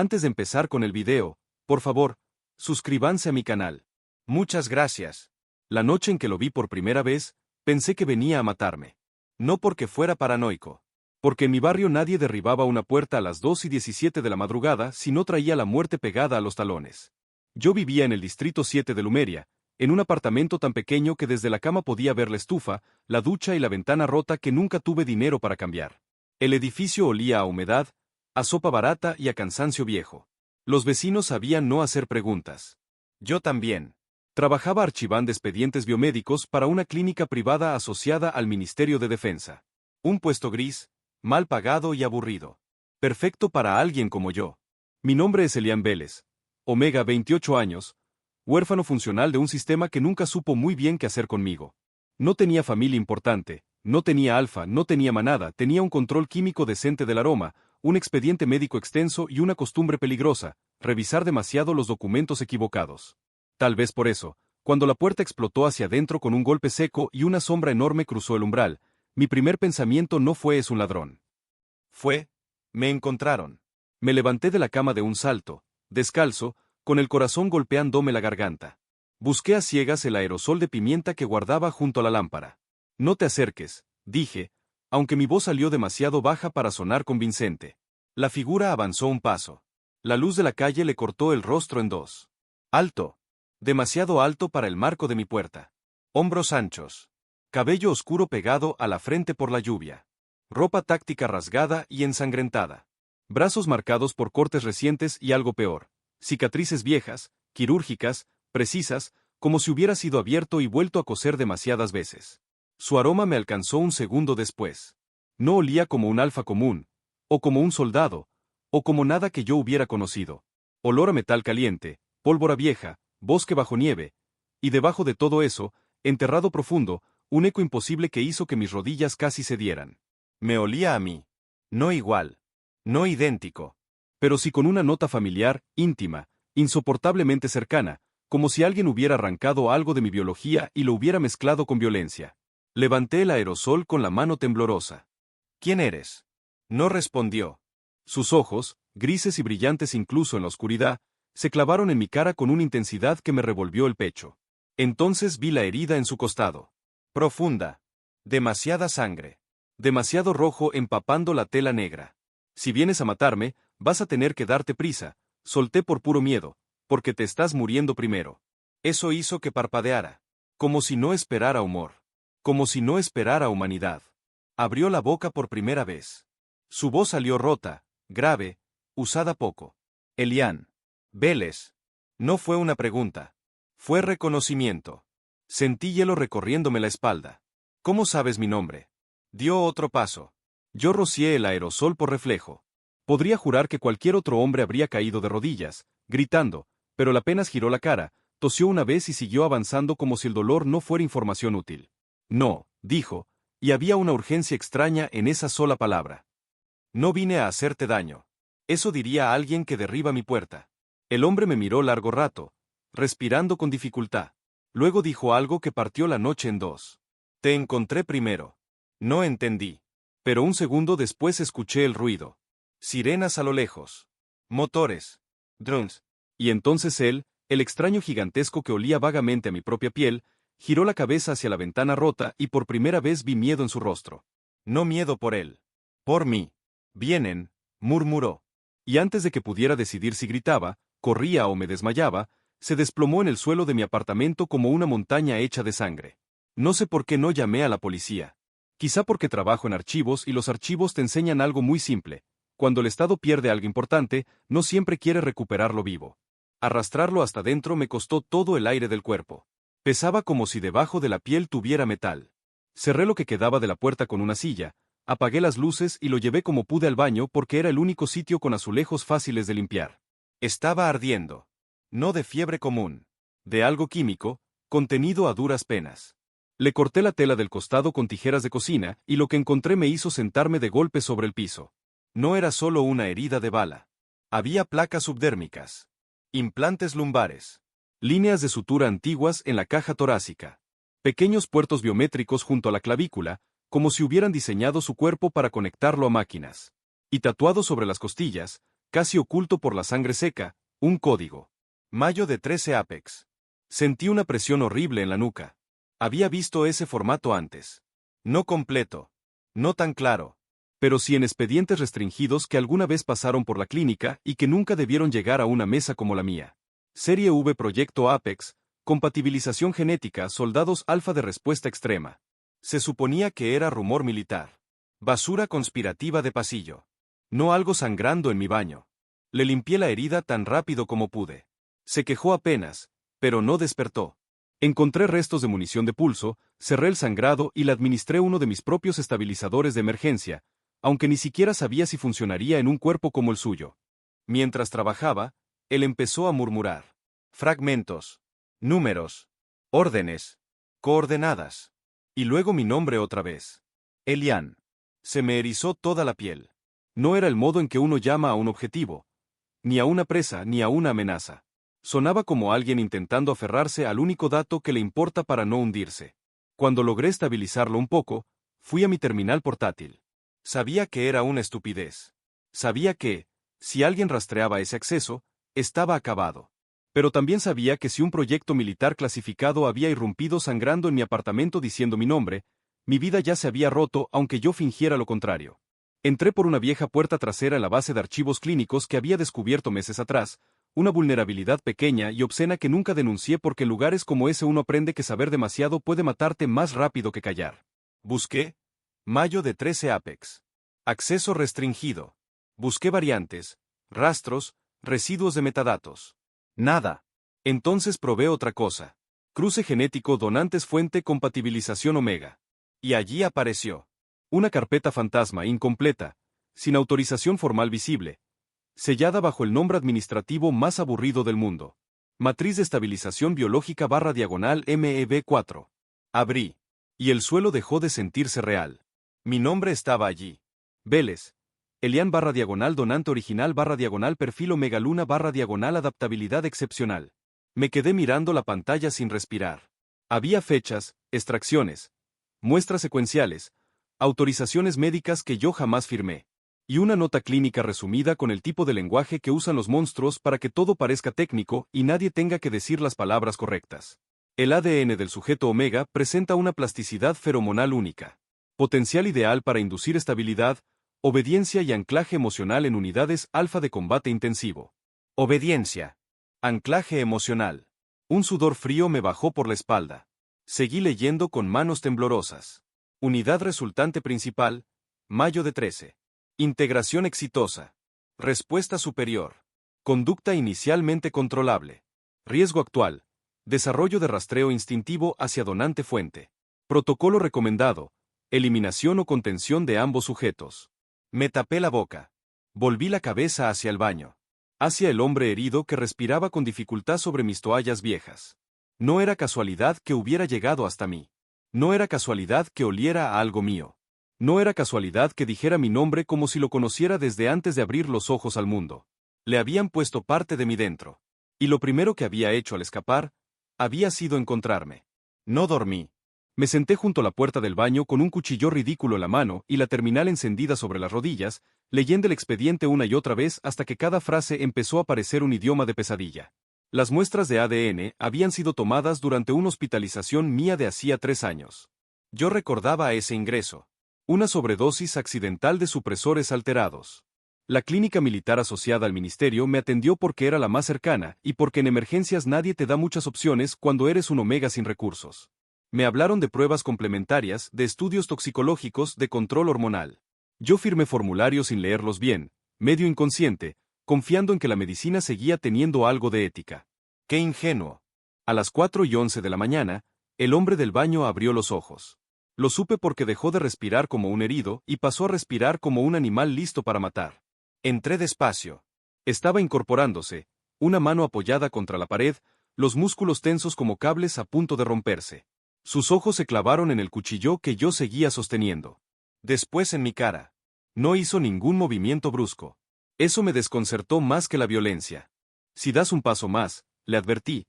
Antes de empezar con el video, por favor, suscríbanse a mi canal. Muchas gracias. La noche en que lo vi por primera vez, pensé que venía a matarme. No porque fuera paranoico. Porque en mi barrio nadie derribaba una puerta a las 2:17 de la madrugada si no traía la muerte pegada a los talones. Yo vivía en el distrito 7 de Lumeria, en un apartamento tan pequeño que desde la cama podía ver la estufa, la ducha y la ventana rota que nunca tuve dinero para cambiar. El edificio olía a humedad, a sopa barata y a cansancio viejo. Los vecinos sabían no hacer preguntas. Yo también. Trabajaba archivando expedientes biomédicos para una clínica privada asociada al Ministerio de Defensa. Un puesto gris, mal pagado y aburrido. Perfecto para alguien como yo. Mi nombre es Elian Vélez. Omega, 28 años, huérfano funcional de un sistema que nunca supo muy bien qué hacer conmigo. No tenía familia importante, no tenía alfa, no tenía manada, tenía un control químico decente del aroma, un expediente médico extenso y una costumbre peligrosa, revisar demasiado los documentos equivocados. Tal vez por eso, cuando la puerta explotó hacia adentro con un golpe seco y una sombra enorme cruzó el umbral, mi primer pensamiento no fue es un ladrón. Me encontraron. Me levanté de la cama de un salto, descalzo, con el corazón golpeándome la garganta. Busqué a ciegas el aerosol de pimienta que guardaba junto a la lámpara. No te acerques, dije, aunque mi voz salió demasiado baja para sonar convincente. La figura avanzó un paso. La luz de la calle le cortó el rostro en dos. Alto. Demasiado alto para el marco de mi puerta. Hombros anchos. Cabello oscuro pegado a la frente por la lluvia. Ropa táctica rasgada y ensangrentada. Brazos marcados por cortes recientes y algo peor. Cicatrices viejas, quirúrgicas, precisas, como si hubiera sido abierto y vuelto a coser demasiadas veces. Su aroma me alcanzó un segundo después. No olía como un alfa común, o como un soldado, o como nada que yo hubiera conocido. Olor a metal caliente, pólvora vieja, bosque bajo nieve, y debajo de todo eso, enterrado profundo, un eco imposible que hizo que mis rodillas casi cedieran. Me olía a mí. No igual. No idéntico. Pero sí con una nota familiar, íntima, insoportablemente cercana, como si alguien hubiera arrancado algo de mi biología y lo hubiera mezclado con violencia. Levanté el aerosol con la mano temblorosa. ¿Quién eres? No respondió. Sus ojos, grises y brillantes incluso en la oscuridad, se clavaron en mi cara con una intensidad que me revolvió el pecho. Entonces vi la herida en su costado. Profunda. Demasiada sangre. Demasiado rojo empapando la tela negra. Si vienes a matarme, vas a tener que darte prisa, solté por puro miedo, porque te estás muriendo primero. Eso hizo que parpadeara. Como si no esperara humor. Como si no esperara humanidad. Abrió la boca por primera vez. Su voz salió rota, grave, usada poco. Elian Vélez. No fue una pregunta. Fue reconocimiento. Sentí hielo recorriéndome la espalda. ¿Cómo sabes mi nombre? Dio otro paso. Yo rocié el aerosol por reflejo. Podría jurar que cualquier otro hombre habría caído de rodillas, gritando, pero él apenas giró la cara, tosió una vez y siguió avanzando como si el dolor no fuera información útil. No, dijo, y había una urgencia extraña en esa sola palabra. No vine a hacerte daño. Eso diría a alguien que derriba mi puerta. El hombre me miró largo rato, respirando con dificultad. Luego dijo algo que partió la noche en dos. Te encontré primero. No entendí. Pero un segundo después escuché el ruido. Sirenas a lo lejos. Motores. Drones. Y entonces él, el extraño gigantesco que olía vagamente a mi propia piel, giró la cabeza hacia la ventana rota y por primera vez vi miedo en su rostro. No miedo por él. Por mí. Vienen, murmuró. Y antes de que pudiera decidir si gritaba, corría o me desmayaba, se desplomó en el suelo de mi apartamento como una montaña hecha de sangre. No sé por qué no llamé a la policía. Quizá porque trabajo en archivos y los archivos te enseñan algo muy simple. Cuando el Estado pierde algo importante, no siempre quiere recuperarlo vivo. Arrastrarlo hasta dentro me costó todo el aire del cuerpo. Pesaba como si debajo de la piel tuviera metal. Cerré lo que quedaba de la puerta con una silla, apagué las luces y lo llevé como pude al baño porque era el único sitio con azulejos fáciles de limpiar. Estaba ardiendo. No de fiebre común. De algo químico, contenido a duras penas. Le corté la tela del costado con tijeras de cocina y lo que encontré me hizo sentarme de golpe sobre el piso. No era solo una herida de bala. Había placas subdérmicas. Implantes lumbares. Líneas de sutura antiguas en la caja torácica. Pequeños puertos biométricos junto a la clavícula, como si hubieran diseñado su cuerpo para conectarlo a máquinas. Y tatuado sobre las costillas, casi oculto por la sangre seca, un código. Mayo de 13 Apex. Sentí una presión horrible en la nuca. Había visto ese formato antes. No completo. No tan claro. Pero sí en expedientes restringidos que alguna vez pasaron por la clínica y que nunca debieron llegar a una mesa como la mía. Serie V Proyecto Apex, compatibilización genética, soldados alfa de respuesta extrema. Se suponía que era rumor militar. Basura conspirativa de pasillo. No algo sangrando en mi baño. Le limpié la herida tan rápido como pude. Se quejó apenas, pero no despertó. Encontré restos de munición de pulso, cerré el sangrado y le administré uno de mis propios estabilizadores de emergencia, aunque ni siquiera sabía si funcionaría en un cuerpo como el suyo. Mientras trabajaba, él empezó a murmurar. Fragmentos. Números. Órdenes. Coordenadas. Y luego mi nombre otra vez. Elian. Se me erizó toda la piel. No era el modo en que uno llama a un objetivo, ni a una presa ni a una amenaza. Sonaba como alguien intentando aferrarse al único dato que le importa para no hundirse. Cuando logré estabilizarlo un poco, fui a mi terminal portátil. Sabía que era una estupidez. Sabía que, si alguien rastreaba ese acceso, estaba acabado. Pero también sabía que si un proyecto militar clasificado había irrumpido sangrando en mi apartamento diciendo mi nombre, mi vida ya se había roto aunque yo fingiera lo contrario. Entré por una vieja puerta trasera en la base de archivos clínicos que había descubierto meses atrás, una vulnerabilidad pequeña y obscena que nunca denuncié porque en lugares como ese uno aprende que saber demasiado puede matarte más rápido que callar. Busqué. Mayo de 13 Apex. Acceso restringido. Busqué variantes, rastros, residuos de metadatos. Nada. Entonces probé otra cosa. Cruce genético donantes fuente compatibilización omega. Y allí apareció. Una carpeta fantasma incompleta, sin autorización formal visible, sellada bajo el nombre administrativo más aburrido del mundo. Matriz de estabilización biológica /diagonal MEB4. Abrí. Y el suelo dejó de sentirse real. Mi nombre estaba allí. Vélez. Elian /diagonal donante original /diagonal perfil omega luna /diagonal adaptabilidad excepcional. Me quedé mirando la pantalla sin respirar. Había fechas, extracciones, muestras secuenciales, autorizaciones médicas que yo jamás firmé. Y una nota clínica resumida con el tipo de lenguaje que usan los monstruos para que todo parezca técnico y nadie tenga que decir las palabras correctas. El ADN del sujeto omega presenta una plasticidad feromonal única. Potencial ideal para inducir estabilidad, obediencia y anclaje emocional en unidades alfa de combate intensivo. Obediencia. Anclaje emocional. Un sudor frío me bajó por la espalda. Seguí leyendo con manos temblorosas. Unidad resultante principal, mayo de 13. Integración exitosa. Respuesta superior. Conducta inicialmente controlable. Riesgo actual. Desarrollo de rastreo instintivo hacia donante fuente. Protocolo recomendado. Eliminación o contención de ambos sujetos. Me tapé la boca. Volví la cabeza hacia el baño. Hacia el hombre herido que respiraba con dificultad sobre mis toallas viejas. No era casualidad que hubiera llegado hasta mí. No era casualidad que oliera a algo mío. No era casualidad que dijera mi nombre como si lo conociera desde antes de abrir los ojos al mundo. Le habían puesto parte de mí dentro. Y lo primero que había hecho al escapar, había sido encontrarme. No dormí. Me senté junto a la puerta del baño con un cuchillo ridículo en la mano y la terminal encendida sobre las rodillas, leyendo el expediente una y otra vez hasta que cada frase empezó a parecer un idioma de pesadilla. Las muestras de ADN habían sido tomadas durante una hospitalización mía de hacía 3 años. Yo recordaba ese ingreso. Una sobredosis accidental de supresores alterados. La clínica militar asociada al ministerio me atendió porque era la más cercana y porque en emergencias nadie te da muchas opciones cuando eres un omega sin recursos. Me hablaron de pruebas complementarias, de estudios toxicológicos, de control hormonal. Yo firmé formularios sin leerlos bien, medio inconsciente, confiando en que la medicina seguía teniendo algo de ética. ¡Qué ingenuo! A las 4:11 de la mañana, el hombre del baño abrió los ojos. Lo supe porque dejó de respirar como un herido y pasó a respirar como un animal listo para matar. Entré despacio. Estaba incorporándose, una mano apoyada contra la pared, los músculos tensos como cables a punto de romperse. Sus ojos se clavaron en el cuchillo que yo seguía sosteniendo. Después en mi cara. No hizo ningún movimiento brusco. Eso me desconcertó más que la violencia. Si das un paso más, le advertí,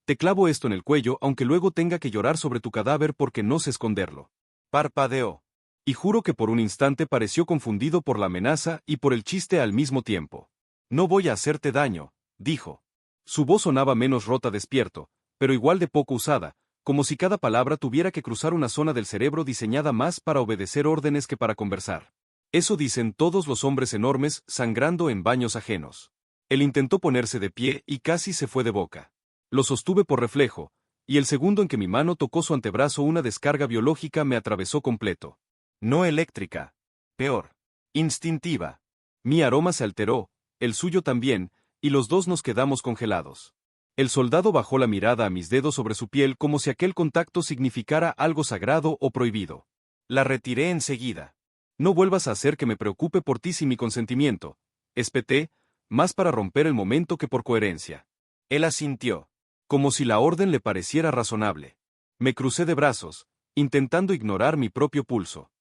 te clavo esto en el cuello aunque luego tenga que llorar sobre tu cadáver porque no sé esconderlo. Parpadeó. Y juro que por un instante pareció confundido por la amenaza y por el chiste al mismo tiempo. No voy a hacerte daño, dijo. Su voz sonaba menos rota despierto, pero igual de poco usada, como si cada palabra tuviera que cruzar una zona del cerebro diseñada más para obedecer órdenes que para conversar. Eso dicen todos los hombres enormes sangrando en baños ajenos. Él intentó ponerse de pie y casi se fue de boca. Lo sostuve por reflejo, y el segundo en que mi mano tocó su antebrazo una descarga biológica me atravesó completo. No eléctrica. Peor. Instintiva. Mi aroma se alteró, el suyo también, y los dos nos quedamos congelados. El soldado bajó la mirada a mis dedos sobre su piel como si aquel contacto significara algo sagrado o prohibido. La retiré enseguida. No vuelvas a hacer que me preocupe por ti sin mi consentimiento, espeté, más para romper el momento que por coherencia. Él asintió, como si la orden le pareciera razonable. Me crucé de brazos, intentando ignorar mi propio pulso.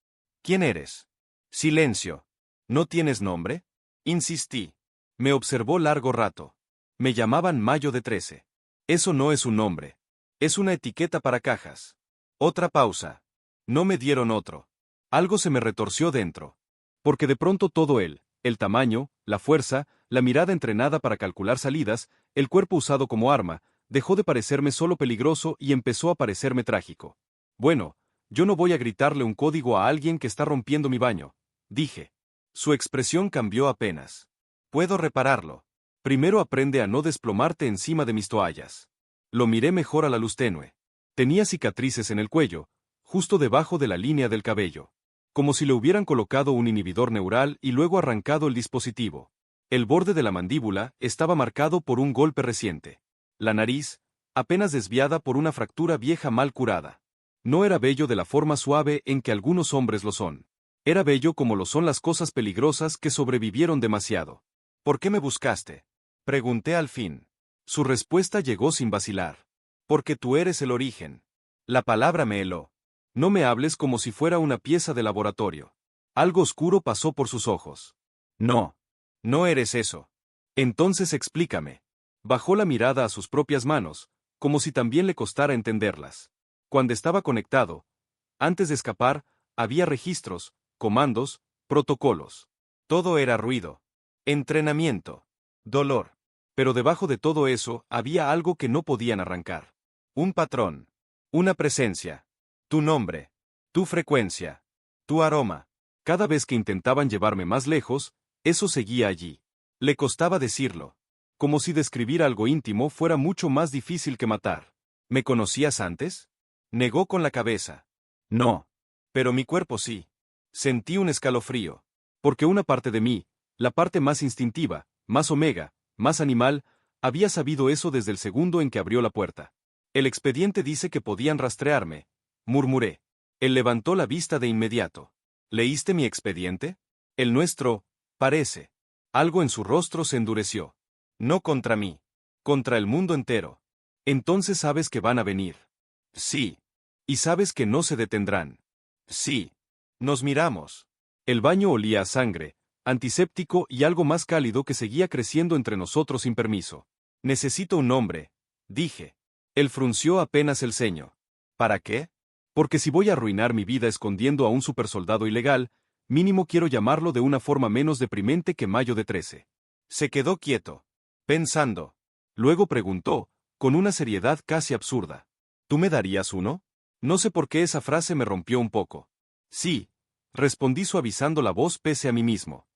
¿Quién eres? Silencio. ¿No tienes nombre? Insistí. Me observó largo rato. Me llamaban Mayo de 13. Eso no es un nombre. Es una etiqueta para cajas. Otra pausa. No me dieron otro. Algo se me retorció dentro. Porque de pronto todo él, el tamaño, la fuerza, la mirada entrenada para calcular salidas, el cuerpo usado como arma, dejó de parecerme solo peligroso y empezó a parecerme trágico. Bueno, yo no voy a gritarle un código a alguien que está rompiendo mi baño, dije. Su expresión cambió apenas. Puedo repararlo. Primero aprende a no desplomarte encima de mis toallas. Lo miré mejor a la luz tenue. Tenía cicatrices en el cuello, justo debajo de la línea del cabello. Como si le hubieran colocado un inhibidor neural y luego arrancado el dispositivo. El borde de la mandíbula estaba marcado por un golpe reciente. La nariz, apenas desviada por una fractura vieja mal curada. No era bello de la forma suave en que algunos hombres lo son. Era bello como lo son las cosas peligrosas que sobrevivieron demasiado. ¿Por qué me buscaste? Pregunté al fin. Su respuesta llegó sin vacilar. Porque tú eres el origen. La palabra me heló. No me hables como si fuera una pieza de laboratorio. Algo oscuro pasó por sus ojos. No. No eres eso. Entonces explícame. Bajó la mirada a sus propias manos, como si también le costara entenderlas. Cuando estaba conectado, antes de escapar, había registros, comandos, protocolos. Todo era ruido. Entrenamiento. Dolor. Pero debajo de todo eso había algo que no podían arrancar. Un patrón. Una presencia. Tu nombre. Tu frecuencia. Tu aroma. Cada vez que intentaban llevarme más lejos, eso seguía allí. Le costaba decirlo. Como si describir algo íntimo fuera mucho más difícil que matar. ¿Me conocías antes? Negó con la cabeza. No. Pero mi cuerpo sí. Sentí un escalofrío. Porque una parte de mí, la parte más instintiva, más omega, más animal, había sabido eso desde el segundo en que abrió la puerta. El expediente dice que podían rastrearme, murmuré. Él levantó la vista de inmediato. ¿Leíste mi expediente? El nuestro, parece. Algo en su rostro se endureció. No contra mí. Contra el mundo entero. Entonces sabes que van a venir. Sí. Y sabes que no se detendrán. Sí. Nos miramos. El baño olía a sangre, antiséptico y algo más cálido que seguía creciendo entre nosotros sin permiso. Necesito un nombre, dije. Él frunció apenas el ceño. ¿Para qué? Porque si voy a arruinar mi vida escondiendo a un supersoldado ilegal, mínimo quiero llamarlo de una forma menos deprimente que Mayo de 13. Se quedó quieto, pensando. Luego preguntó, con una seriedad casi absurda. ¿Tú me darías uno? No sé por qué esa frase me rompió un poco. Sí, respondí suavizando la voz pese a mí mismo.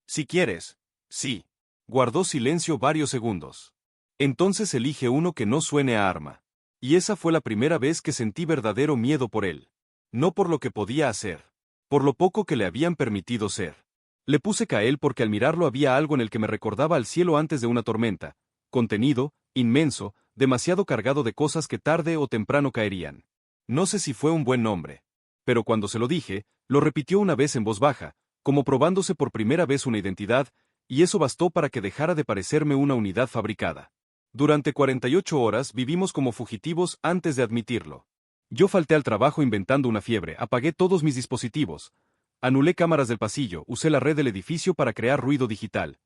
Si quieres, sí. Guardó silencio varios segundos. Entonces elige uno que no suene a arma. Y esa fue la primera vez que sentí verdadero miedo por él. No por lo que podía hacer. Por lo poco que le habían permitido ser. Le puse cael porque al mirarlo había algo en el que me recordaba al cielo antes de una tormenta. Contenido, inmenso, demasiado cargado de cosas que tarde o temprano caerían. No sé si fue un buen nombre. Pero cuando se lo dije, lo repitió una vez en voz baja, como probándose por primera vez una identidad, y eso bastó para que dejara de parecerme una unidad fabricada. Durante 48 horas vivimos como fugitivos antes de admitirlo. Yo falté al trabajo inventando una fiebre, apagué todos mis dispositivos, anulé cámaras del pasillo, usé la red del edificio para crear ruido digital.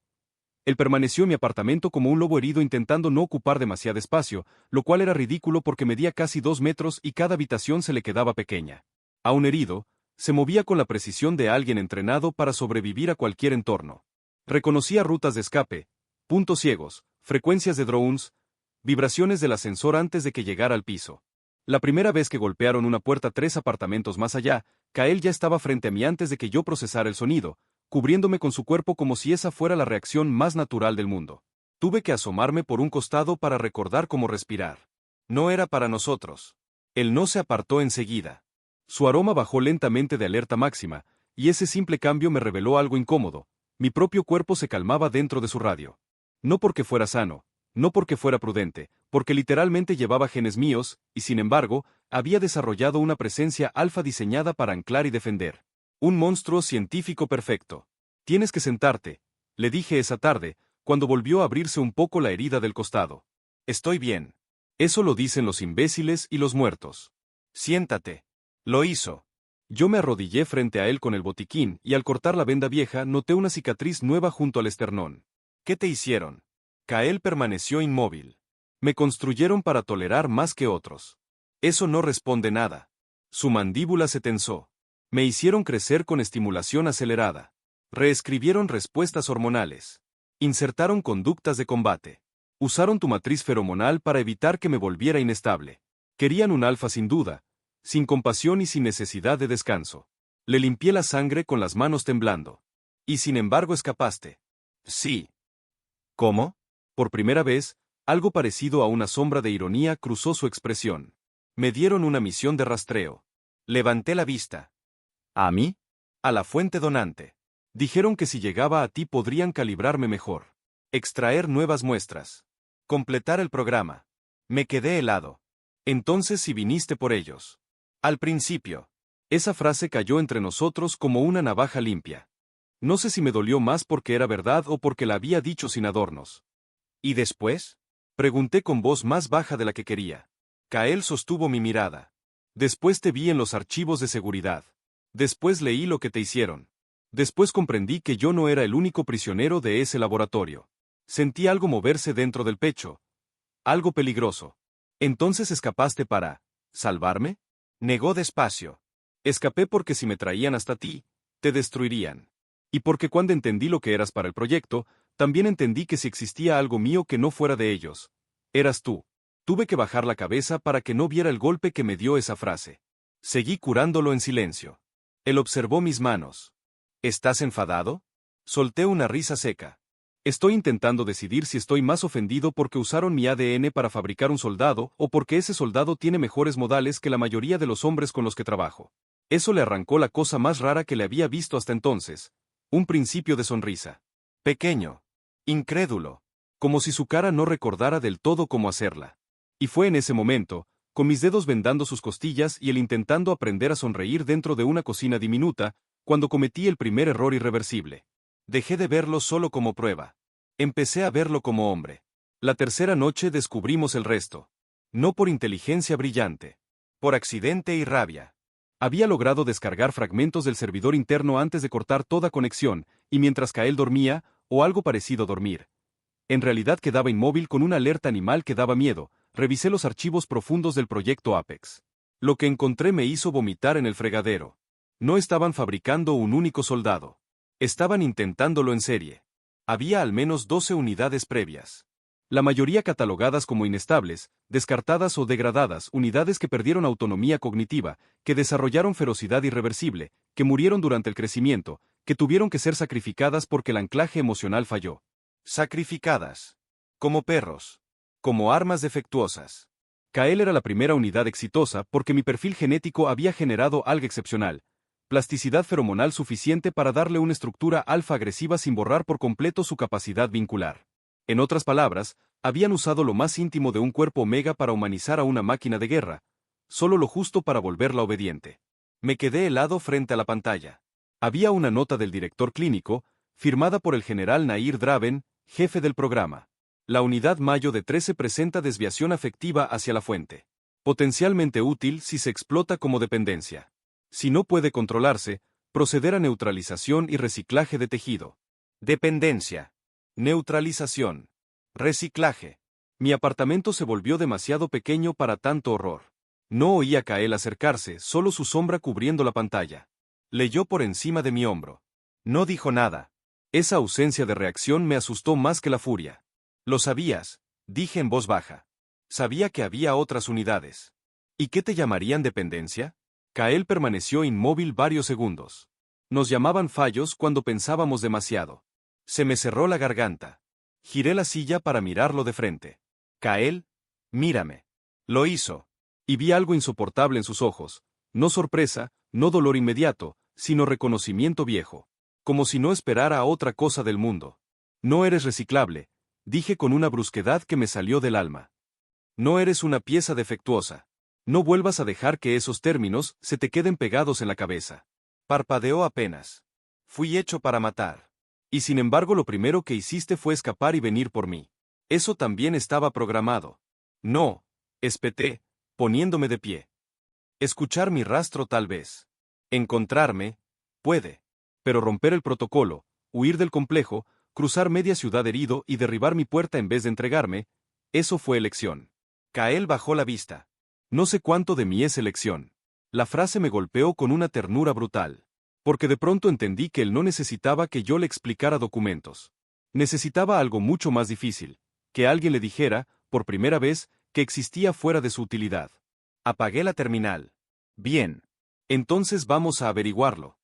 Él permaneció en mi apartamento como un lobo herido intentando no ocupar demasiado espacio, lo cual era ridículo porque medía casi 2 metros y cada habitación se le quedaba pequeña. Aún herido, se movía con la precisión de alguien entrenado para sobrevivir a cualquier entorno. Reconocía rutas de escape, puntos ciegos, frecuencias de drones, vibraciones del ascensor antes de que llegara al piso. La primera vez que golpearon una puerta 3 apartamentos más allá, Kael ya estaba frente a mí antes de que yo procesara el sonido, cubriéndome con su cuerpo como si esa fuera la reacción más natural del mundo. Tuve que asomarme por un costado para recordar cómo respirar. No era para nosotros. Él no se apartó enseguida. Su aroma bajó lentamente de alerta máxima, y ese simple cambio me reveló algo incómodo. Mi propio cuerpo se calmaba dentro de su radio. No porque fuera sano, no porque fuera prudente, porque literalmente llevaba genes míos, y sin embargo, había desarrollado una presencia alfa diseñada para anclar y defender. Un monstruo científico perfecto. Tienes que sentarte, le dije esa tarde, cuando volvió a abrirse un poco la herida del costado. Estoy bien. Eso lo dicen los imbéciles y los muertos. Siéntate. Lo hizo. Yo me arrodillé frente a él con el botiquín y al cortar la venda vieja noté una cicatriz nueva junto al esternón. ¿Qué te hicieron? Kael permaneció inmóvil. Me construyeron para tolerar más que otros. Eso no responde nada. Su mandíbula se tensó. Me hicieron crecer con estimulación acelerada. Reescribieron respuestas hormonales. Insertaron conductas de combate. Usaron tu matriz feromonal para evitar que me volviera inestable. Querían un alfa sin duda, sin compasión y sin necesidad de descanso. Le limpié la sangre con las manos temblando. Y sin embargo escapaste. Sí. ¿Cómo? Por primera vez, algo parecido a una sombra de ironía cruzó su expresión. Me dieron una misión de rastreo. Levanté la vista. ¿A mí? A la fuente donante. Dijeron que si llegaba a ti podrían calibrarme mejor. Extraer nuevas muestras. Completar el programa. Me quedé helado. Entonces si viniste por ellos. Al principio. Esa frase cayó entre nosotros como una navaja limpia. No sé si me dolió más porque era verdad o porque la había dicho sin adornos. ¿Y después? Pregunté con voz más baja de la que quería. Kael sostuvo mi mirada. Después te vi en los archivos de seguridad. Después leí lo que te hicieron. Después comprendí que yo no era el único prisionero de ese laboratorio. Sentí algo moverse dentro del pecho. Algo peligroso. ¿Entonces escapaste para salvarme? Negó despacio. Escapé porque si me traían hasta ti, te destruirían. Y porque cuando entendí lo que eras para el proyecto, también entendí que si existía algo mío que no fuera de ellos, eras tú. Tuve que bajar la cabeza para que no viera el golpe que me dio esa frase. Seguí curándolo en silencio. Él observó mis manos. ¿Estás enfadado? Solté una risa seca. Estoy intentando decidir si estoy más ofendido porque usaron mi ADN para fabricar un soldado o porque ese soldado tiene mejores modales que la mayoría de los hombres con los que trabajo. Eso le arrancó la cosa más rara que le había visto hasta entonces. Un principio de sonrisa. Pequeño. Incrédulo. Como si su cara no recordara del todo cómo hacerla. Y fue en ese momento, con mis dedos vendando sus costillas y él intentando aprender a sonreír dentro de una cocina diminuta, cuando cometí el primer error irreversible. Dejé de verlo solo como prueba. Empecé a verlo como hombre. La tercera noche descubrimos el resto. No por inteligencia brillante. Por accidente y rabia. Había logrado descargar fragmentos del servidor interno antes de cortar toda conexión, y mientras Kael dormía, o algo parecido a dormir. En realidad quedaba inmóvil con una alerta animal que daba miedo, revisé los archivos profundos del proyecto Apex. Lo que encontré me hizo vomitar en el fregadero. No estaban fabricando un único soldado. Estaban intentándolo en serie. Había al menos 12 unidades previas. La mayoría catalogadas como inestables, descartadas o degradadas, unidades que perdieron autonomía cognitiva, que desarrollaron ferocidad irreversible, que murieron durante el crecimiento, que tuvieron que ser sacrificadas porque el anclaje emocional falló. Sacrificadas. Como perros. Como armas defectuosas. Kael era la primera unidad exitosa porque mi perfil genético había generado algo excepcional. Plasticidad feromonal suficiente para darle una estructura alfa agresiva sin borrar por completo su capacidad vincular. En otras palabras, habían usado lo más íntimo de un cuerpo omega para humanizar a una máquina de guerra, solo lo justo para volverla obediente. Me quedé helado frente a la pantalla. Había una nota del director clínico, firmada por el general Nair Draven, jefe del programa. La unidad Mayo de 13 presenta desviación afectiva hacia la fuente. Potencialmente útil si se explota como dependencia. Si no puede controlarse, proceder a neutralización y reciclaje de tejido. Dependencia. Neutralización. Reciclaje. Mi apartamento se volvió demasiado pequeño para tanto horror. No oía a Kael acercarse, solo su sombra cubriendo la pantalla. Leyó por encima de mi hombro. No dijo nada. Esa ausencia de reacción me asustó más que la furia. Lo sabías, dije en voz baja. Sabía que había otras unidades. ¿Y qué te llamarían dependencia? Kael permaneció inmóvil varios segundos. Nos llamaban fallos cuando pensábamos demasiado. Se me cerró la garganta. Giré la silla para mirarlo de frente. Kael, mírame. Lo hizo. Y vi algo insoportable en sus ojos. No sorpresa, no dolor inmediato, sino reconocimiento viejo. Como si no esperara otra cosa del mundo. No eres reciclable, dije con una brusquedad que me salió del alma. No eres una pieza defectuosa. No vuelvas a dejar que esos términos se te queden pegados en la cabeza. Parpadeó apenas. Fui hecho para matar. Y sin embargo lo primero que hiciste fue escapar y venir por mí. Eso también estaba programado. No, espeté, poniéndome de pie. Escuchar mi rastro tal vez. Encontrarme, puede. Pero romper el protocolo, huir del complejo, cruzar media ciudad herido y derribar mi puerta en vez de entregarme, eso fue elección. Kael bajó la vista. No sé cuánto de mí es elección. La frase me golpeó con una ternura brutal. Porque de pronto entendí que él no necesitaba que yo le explicara documentos. Necesitaba algo mucho más difícil, que alguien le dijera, por primera vez, que existía fuera de su utilidad. Apagué la terminal. Bien. Entonces vamos a averiguarlo.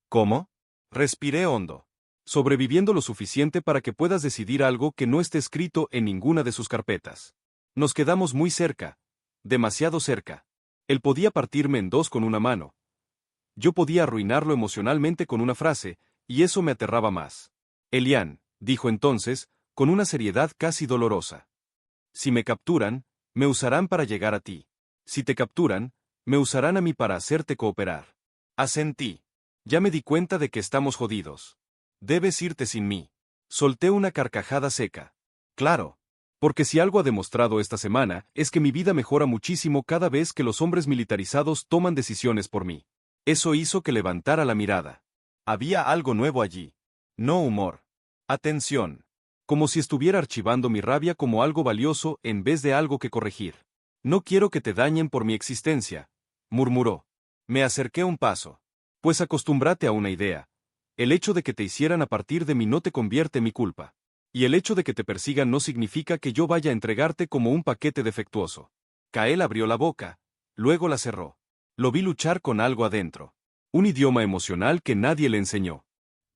¿Cómo? Respiré hondo. Sobreviviendo lo suficiente para que puedas decidir algo que no esté escrito en ninguna de sus carpetas. Nos quedamos muy cerca. Demasiado cerca. Él podía partirme en dos con una mano. Yo podía arruinarlo emocionalmente con una frase, y eso me aterraba más. Elian, dijo entonces, con una seriedad casi dolorosa. Si me capturan, me usarán para llegar a ti. Si te capturan, me usarán a mí para hacerte cooperar. Asentí. Ya me di cuenta de que estamos jodidos. Debes irte sin mí. Solté una carcajada seca. Claro. Porque si algo ha demostrado esta semana, es que mi vida mejora muchísimo cada vez que los hombres militarizados toman decisiones por mí. Eso hizo que levantara la mirada. Había algo nuevo allí. No humor. Atención. Como si estuviera archivando mi rabia como algo valioso en vez de algo que corregir. No quiero que te dañen por mi existencia, murmuró. Me acerqué un paso. Pues acostúmbrate a una idea. El hecho de que te hicieran a partir de mí no te convierte en mi culpa. Y el hecho de que te persigan no significa que yo vaya a entregarte como un paquete defectuoso. Kael abrió la boca, luego la cerró. Lo vi luchar con algo adentro. Un idioma emocional que nadie le enseñó.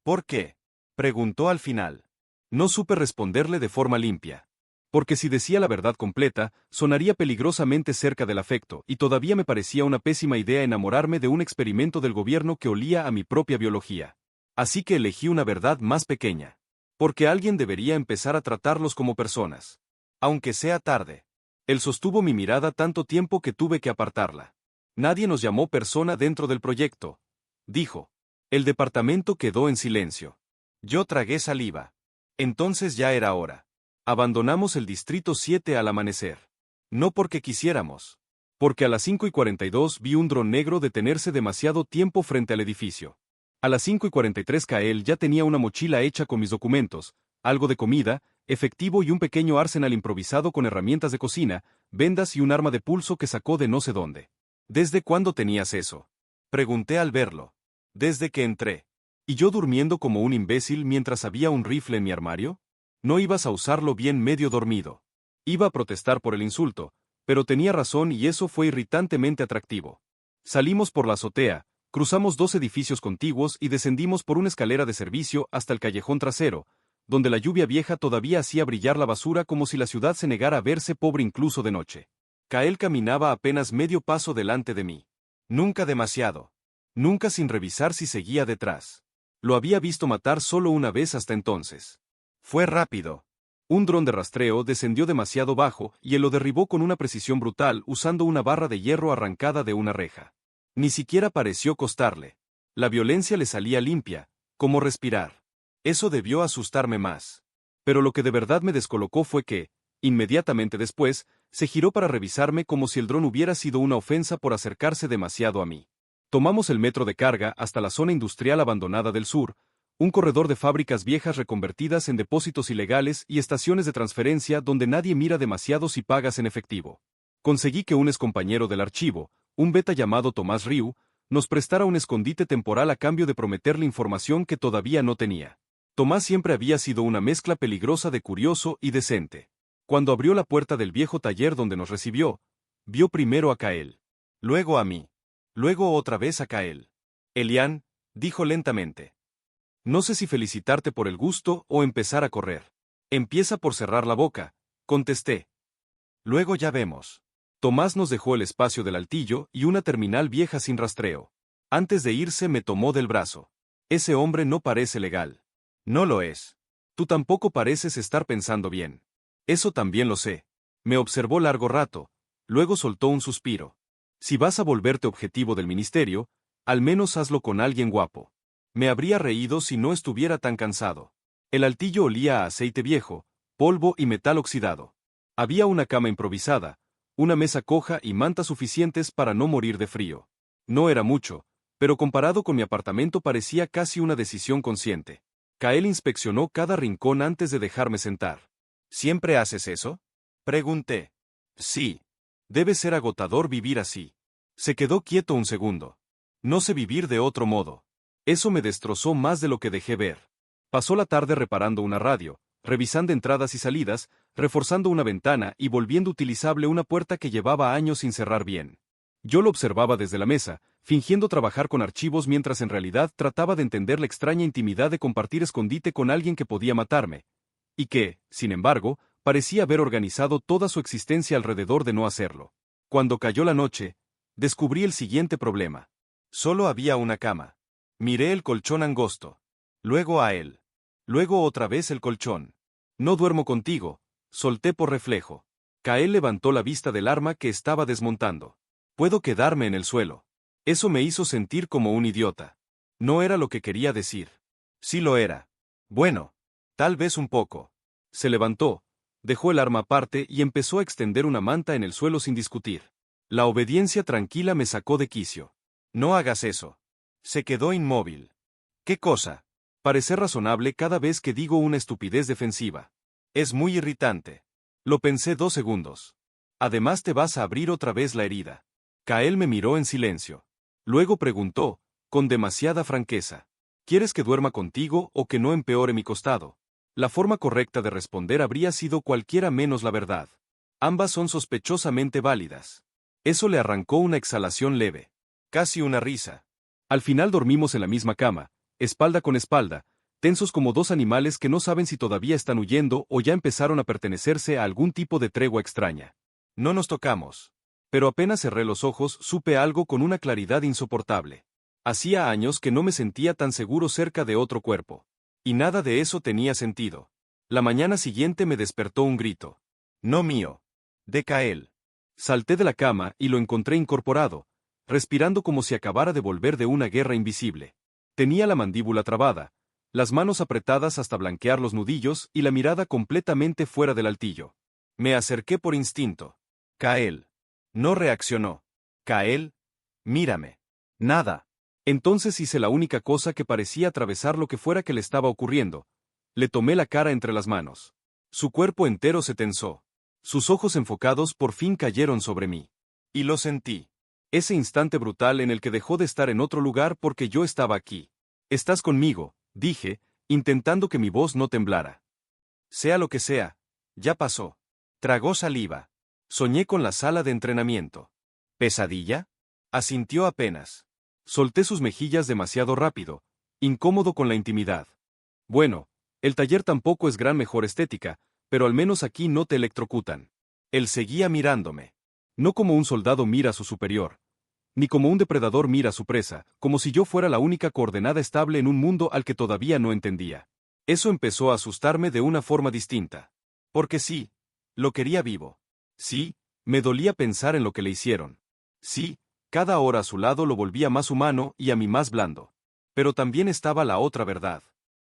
¿Por qué? Preguntó al final. No supe responderle de forma limpia. Porque si decía la verdad completa, sonaría peligrosamente cerca del afecto, y todavía me parecía una pésima idea enamorarme de un experimento del gobierno que olía a mi propia biología. Así que elegí una verdad más pequeña. Porque alguien debería empezar a tratarlos como personas. Aunque sea tarde. Él sostuvo mi mirada tanto tiempo que tuve que apartarla. Nadie nos llamó persona dentro del proyecto, dijo. El departamento quedó en silencio. Yo tragué saliva. Entonces ya era hora. Abandonamos el Distrito 7 al amanecer. No porque quisiéramos. Porque a las 5:42 vi un dron negro detenerse demasiado tiempo frente al edificio. A las 5:43 Kael ya tenía una mochila hecha con mis documentos, algo de comida, efectivo y un pequeño arsenal improvisado con herramientas de cocina, vendas y un arma de pulso que sacó de no sé dónde. ¿Desde cuándo tenías eso? Pregunté al verlo. Desde que entré. ¿Y yo durmiendo como un imbécil mientras había un rifle en mi armario? No ibas a usarlo bien medio dormido. Iba a protestar por el insulto, pero tenía razón y eso fue irritantemente atractivo. Salimos por la azotea, cruzamos 2 edificios contiguos y descendimos por una escalera de servicio hasta el callejón trasero, donde la lluvia vieja todavía hacía brillar la basura como si la ciudad se negara a verse pobre incluso de noche. Kael caminaba apenas medio paso delante de mí. Nunca demasiado. Nunca sin revisar si seguía detrás. Lo había visto matar solo una vez hasta entonces. Fue rápido. Un dron de rastreo descendió demasiado bajo y él lo derribó con una precisión brutal usando una barra de hierro arrancada de una reja. Ni siquiera pareció costarle. La violencia le salía limpia, como respirar. Eso debió asustarme más. Pero lo que de verdad me descolocó fue que, inmediatamente después, se giró para revisarme como si el dron hubiera sido una ofensa por acercarse demasiado a mí. Tomamos el metro de carga hasta la zona industrial abandonada del sur, un corredor de fábricas viejas reconvertidas en depósitos ilegales y estaciones de transferencia donde nadie mira demasiado si pagas en efectivo. Conseguí que un excompañero del archivo, un beta llamado Tomás Ryu, nos prestara un escondite temporal a cambio de prometerle información que todavía no tenía. Tomás siempre había sido una mezcla peligrosa de curioso y decente. Cuando abrió la puerta del viejo taller donde nos recibió, vio primero a Kael. Luego a mí. Luego otra vez a Kael. Elian, dijo lentamente. No sé si felicitarte por el gusto o empezar a correr. Empieza por cerrar la boca, contesté. Luego ya vemos. Tomás nos dejó el espacio del altillo y una terminal vieja sin rastreo. Antes de irse me tomó del brazo. Ese hombre no parece legal. No lo es. Tú tampoco pareces estar pensando bien. Eso también lo sé. Me observó largo rato, luego soltó un suspiro. Si vas a volverte objetivo del ministerio, al menos hazlo con alguien guapo. Me habría reído si no estuviera tan cansado. El altillo olía a aceite viejo, polvo y metal oxidado. Había una cama improvisada, una mesa coja y mantas suficientes para no morir de frío. No era mucho, pero comparado con mi apartamento parecía casi una decisión consciente. Kael inspeccionó cada rincón antes de dejarme sentar. ¿Siempre haces eso? Pregunté. Sí. Debe ser agotador vivir así. Se quedó quieto un segundo. No sé vivir de otro modo. Eso me destrozó más de lo que dejé ver. Pasó la tarde reparando una radio, revisando entradas y salidas, reforzando una ventana y volviendo utilizable una puerta que llevaba años sin cerrar bien. Yo lo observaba desde la mesa, fingiendo trabajar con archivos mientras en realidad trataba de entender la extraña intimidad de compartir escondite con alguien que podía matarme, y que, sin embargo, parecía haber organizado toda su existencia alrededor de no hacerlo. Cuando cayó la noche, descubrí el siguiente problema. Solo había una cama. Miré el colchón angosto. Luego a él. Luego otra vez el colchón. No duermo contigo, solté por reflejo. Kael levantó la vista del arma que estaba desmontando. Puedo quedarme en el suelo. Eso me hizo sentir como un idiota. No era lo que quería decir. Sí lo era. Bueno, tal vez un poco. Se levantó, dejó el arma aparte y empezó a extender una manta en el suelo sin discutir. La obediencia tranquila me sacó de quicio. No hagas eso. Se quedó inmóvil. ¿Qué cosa? Parecer razonable cada vez que digo una estupidez defensiva. Es muy irritante. Lo pensé 2 segundos. Además te vas a abrir otra vez la herida. Kael me miró en silencio. Luego preguntó, con demasiada franqueza. ¿Quieres que duerma contigo o que no empeore mi costado? La forma correcta de responder habría sido cualquiera menos la verdad. Ambas son sospechosamente válidas. Eso le arrancó una exhalación leve. Casi una risa. Al final dormimos en la misma cama, espalda con espalda, tensos como 2 animales que no saben si todavía están huyendo o ya empezaron a pertenecerse a algún tipo de tregua extraña. No nos tocamos. Pero apenas cerré los ojos supe algo con una claridad insoportable. Hacía años que no me sentía tan seguro cerca de otro cuerpo. Y nada de eso tenía sentido. La mañana siguiente me despertó un grito. No mío. De Kael. Salté de la cama y lo encontré incorporado, respirando como si acabara de volver de una guerra invisible. Tenía la mandíbula trabada, las manos apretadas hasta blanquear los nudillos y la mirada completamente fuera del altillo. Me acerqué por instinto. Kael. No reaccionó. Kael, mírame. Nada. Entonces hice la única cosa que parecía atravesar lo que fuera que le estaba ocurriendo. Le tomé la cara entre las manos. Su cuerpo entero se tensó. Sus ojos enfocados por fin cayeron sobre mí. Y lo sentí. Ese instante brutal en el que dejó de estar en otro lugar porque yo estaba aquí. Estás conmigo, dije, intentando que mi voz no temblara. Sea lo que sea, ya pasó. Tragó saliva. Soñé con la sala de entrenamiento. ¿Pesadilla? Asintió apenas. Solté sus mejillas demasiado rápido, incómodo con la intimidad. Bueno, el taller tampoco es gran mejor estética, pero al menos aquí no te electrocutan. Él seguía mirándome. No como un soldado mira a su superior, ni como un depredador mira a su presa, como si yo fuera la única coordenada estable en un mundo al que todavía no entendía. Eso empezó a asustarme de una forma distinta. Porque sí, lo quería vivo. Sí, me dolía pensar en lo que le hicieron. Sí, cada hora a su lado lo volvía más humano y a mí más blando. Pero también estaba la otra verdad.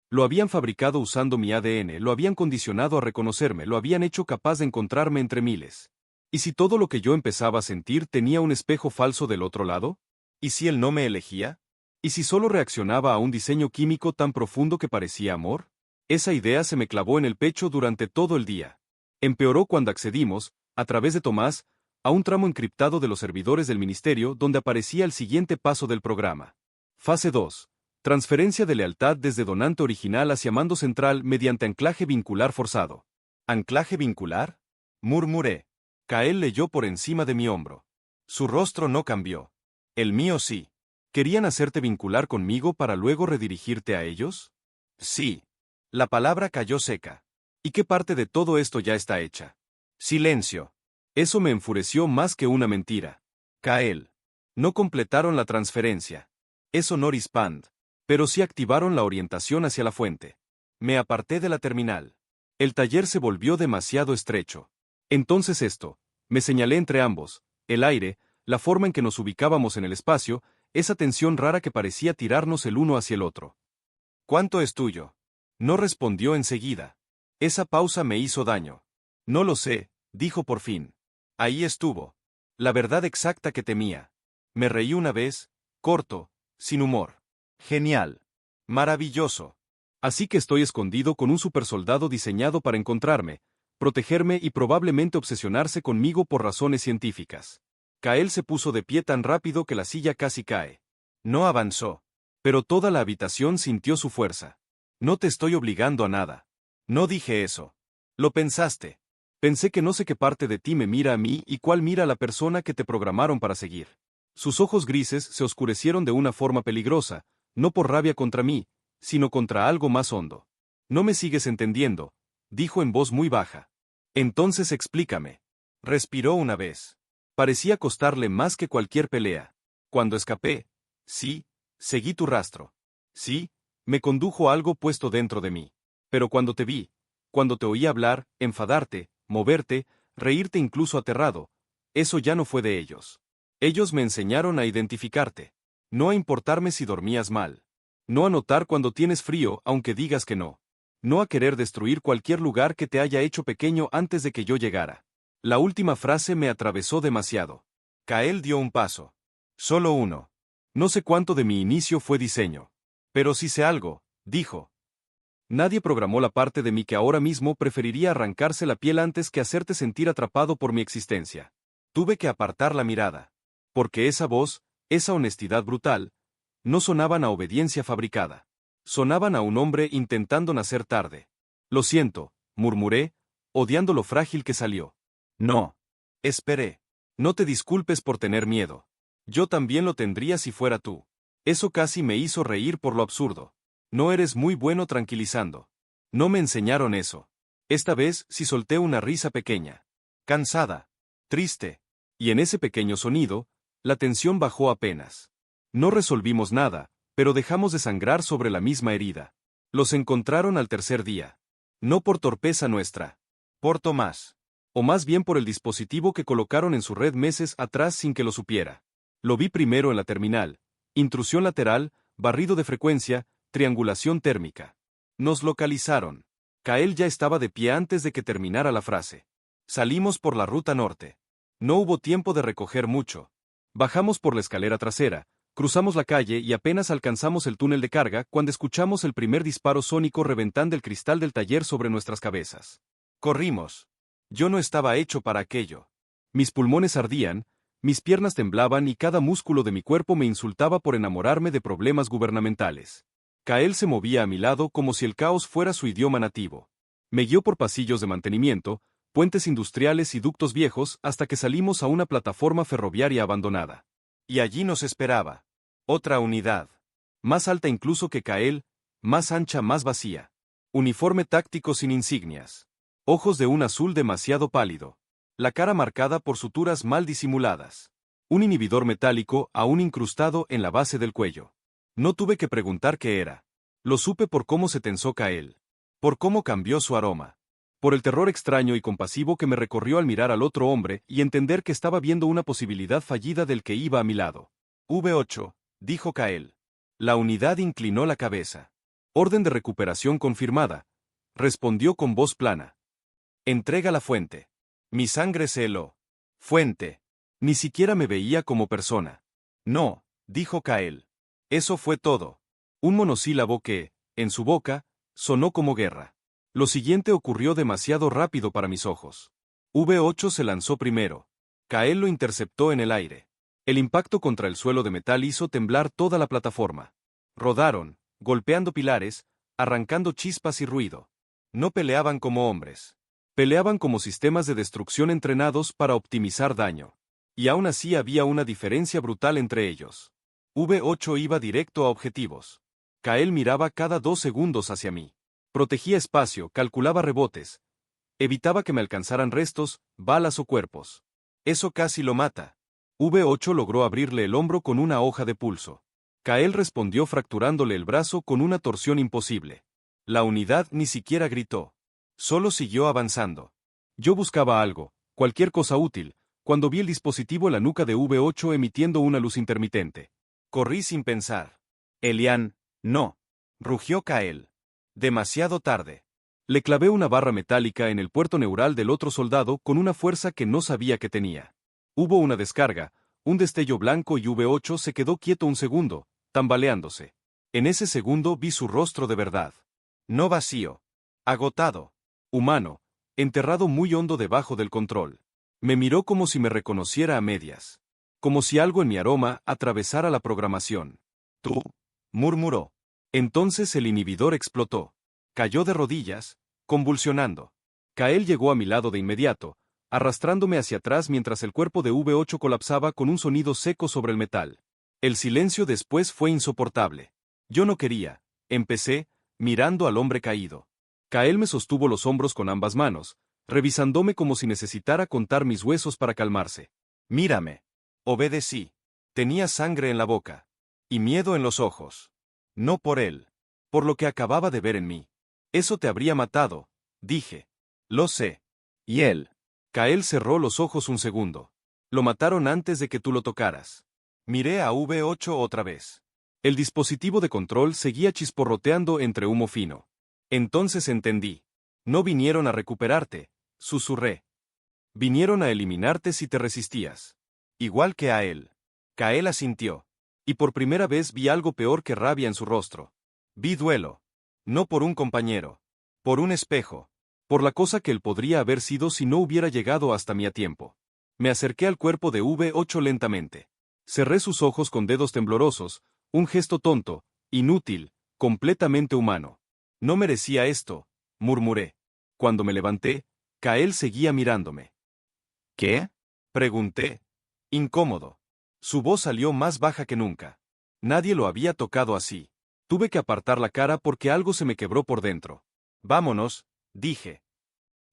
Lo habían fabricado usando mi ADN, lo habían condicionado a reconocerme, lo habían hecho capaz de encontrarme entre miles. ¿Y si todo lo que yo empezaba a sentir tenía un espejo falso del otro lado? ¿Y si él no me elegía? ¿Y si solo reaccionaba a un diseño químico tan profundo que parecía amor? Esa idea se me clavó en el pecho durante todo el día. Empeoró cuando accedimos, a través de Tomás, a un tramo encriptado de los servidores del ministerio donde aparecía el siguiente paso del programa. Fase 2. Transferencia de lealtad desde donante original hacia mando central mediante anclaje vincular forzado. ¿Anclaje vincular? Murmuré. Kael leyó por encima de mi hombro. Su rostro no cambió. El mío sí. ¿Querían hacerte vincular conmigo para luego redirigirte a ellos? Sí. La palabra cayó seca. ¿Y qué parte de todo esto ya está hecha? Silencio. Eso me enfureció más que una mentira. Kael. No completaron la transferencia. Es honoris pand. Pero sí activaron la orientación hacia la fuente. Me aparté de la terminal. El taller se volvió demasiado estrecho. Entonces esto, me señalé entre ambos, el aire, la forma en que nos ubicábamos en el espacio, esa tensión rara que parecía tirarnos el uno hacia el otro. ¿Cuánto es tuyo? No respondió enseguida. Esa pausa me hizo daño. No lo sé, dijo por fin. Ahí estuvo. La verdad exacta que temía. Me reí una vez, corto, sin humor. Genial. Maravilloso. Así que estoy escondido con un supersoldado diseñado para encontrarme, protegerme y probablemente obsesionarse conmigo por razones científicas. Kael se puso de pie tan rápido que la silla casi cae. No avanzó. Pero toda la habitación sintió su fuerza. No te estoy obligando a nada. No dije eso. Lo pensaste. Pensé que no sé qué parte de ti me mira a mí y cuál mira a la persona que te programaron para seguir. Sus ojos grises se oscurecieron de una forma peligrosa, no por rabia contra mí, sino contra algo más hondo. No me sigues entendiendo, dijo en voz muy baja. Entonces explícame. Respiró una vez. Parecía costarle más que cualquier pelea. Cuando escapé, sí, seguí tu rastro. Sí, me condujo algo puesto dentro de mí. Pero cuando te vi, cuando te oí hablar, enfadarte, moverte, reírte incluso aterrado, eso ya no fue de ellos. Ellos me enseñaron a identificarte. No a importarme si dormías mal. No a notar cuando tienes frío aunque digas que no. No a querer destruir cualquier lugar que te haya hecho pequeño antes de que yo llegara. La última frase me atravesó demasiado. Kael dio un paso. Solo uno. No sé cuánto de mi inicio fue diseño. Pero sí sé algo, dijo. Nadie programó la parte de mí que ahora mismo preferiría arrancarse la piel antes que hacerte sentir atrapado por mi existencia. Tuve que apartar la mirada. Porque esa voz, esa honestidad brutal, no sonaban a obediencia fabricada. Sonaban a un hombre intentando nacer tarde. Lo siento, murmuré, odiando lo frágil que salió. No. Esperé. No te disculpes por tener miedo. Yo también lo tendría si fuera tú. Eso casi me hizo reír por lo absurdo. No eres muy bueno tranquilizando. No me enseñaron eso. Esta vez sí solté una risa pequeña. Cansada. Triste. Y en ese pequeño sonido, la tensión bajó apenas. No resolvimos nada, pero dejamos de sangrar sobre la misma herida. Los encontraron al tercer día. No por torpeza nuestra. Por Tomás. O más bien por el dispositivo que colocaron en su red meses atrás sin que lo supiera. Lo vi primero en la terminal. Intrusión lateral, barrido de frecuencia, triangulación térmica. Nos localizaron. Kael ya estaba de pie antes de que terminara la frase. Salimos por la ruta norte. No hubo tiempo de recoger mucho. Bajamos por la escalera trasera, cruzamos la calle y apenas alcanzamos el túnel de carga cuando escuchamos el primer disparo sónico reventando el cristal del taller sobre nuestras cabezas. Corrimos. Yo no estaba hecho para aquello. Mis pulmones ardían, mis piernas temblaban y cada músculo de mi cuerpo me insultaba por enamorarme de problemas gubernamentales. Kael se movía a mi lado como si el caos fuera su idioma nativo. Me guió por pasillos de mantenimiento, puentes industriales y ductos viejos hasta que salimos a una plataforma ferroviaria abandonada. Y allí nos esperaba. Otra unidad. Más alta incluso que Kael, más ancha, más vacía. Uniforme táctico sin insignias. Ojos de un azul demasiado pálido. La cara marcada por suturas mal disimuladas. Un inhibidor metálico aún incrustado en la base del cuello. No tuve que preguntar qué era. Lo supe por cómo se tensó Kael. Por cómo cambió su aroma. Por el terror extraño y compasivo que me recorrió al mirar al otro hombre y entender que estaba viendo una posibilidad fallida del que iba a mi lado. V8, dijo Kael. La unidad inclinó la cabeza. Orden de recuperación confirmada. Respondió con voz plana. Entrega la fuente. Mi sangre se heló. Fuente. Ni siquiera me veía como persona. No, dijo Kael. Eso fue todo. Un monosílabo que, en su boca, sonó como guerra. Lo siguiente ocurrió demasiado rápido para mis ojos. V8 se lanzó primero. Kael lo interceptó en el aire. El impacto contra el suelo de metal hizo temblar toda la plataforma. Rodaron, golpeando pilares, arrancando chispas y ruido. No peleaban como hombres. Peleaban como sistemas de destrucción entrenados para optimizar daño. Y aún así había una diferencia brutal entre ellos. V8 iba directo a objetivos. Kael miraba cada 2 segundos hacia mí. Protegía espacio, calculaba rebotes. Evitaba que me alcanzaran restos, balas o cuerpos. Eso casi lo mata. V8 logró abrirle el hombro con una hoja de pulso. Kael respondió fracturándole el brazo con una torsión imposible. La unidad ni siquiera gritó. Solo siguió avanzando. Yo buscaba algo, cualquier cosa útil, cuando vi el dispositivo en la nuca de V8 emitiendo una luz intermitente. Corrí sin pensar. Elian, no. Rugió Kael. Demasiado tarde. Le clavé una barra metálica en el puerto neural del otro soldado con una fuerza que no sabía que tenía. Hubo una descarga, un destello blanco y V8 se quedó quieto un segundo, tambaleándose. En ese segundo vi su rostro de verdad. No vacío. Agotado. Humano. Enterrado muy hondo debajo del control. Me miró como si me reconociera a medias. Como si algo en mi aroma atravesara la programación. «Tú», murmuró. Entonces el inhibidor explotó. Cayó de rodillas, convulsionando. Kael llegó a mi lado de inmediato, arrastrándome hacia atrás mientras el cuerpo de V8 colapsaba con un sonido seco sobre el metal. El silencio después fue insoportable. Yo no quería. Empecé, mirando al hombre caído. Kael me sostuvo los hombros con ambas manos, revisándome como si necesitara contar mis huesos para calmarse. Mírame. Obedecí. Tenía sangre en la boca. Y miedo en los ojos. No por él. Por lo que acababa de ver en mí. Eso te habría matado, dije. Lo sé. ¿Y él? Kael cerró los ojos un segundo. Lo mataron antes de que tú lo tocaras. Miré a V8 otra vez. El dispositivo de control seguía chisporroteando entre humo fino. Entonces entendí. No vinieron a recuperarte, susurré. Vinieron a eliminarte si te resistías. Igual que a él. Kael asintió. Y por primera vez vi algo peor que rabia en su rostro. Vi duelo. No por un compañero. Por un espejo. Por la cosa que él podría haber sido si no hubiera llegado hasta mí a tiempo. Me acerqué al cuerpo de V8 lentamente. Cerré sus ojos con dedos temblorosos, un gesto tonto, inútil, completamente humano. No merecía esto, murmuré. Cuando me levanté, Kael seguía mirándome. ¿Qué? Pregunté. Incómodo. Su voz salió más baja que nunca. Nadie lo había tocado así. Tuve que apartar la cara porque algo se me quebró por dentro. Vámonos, dije.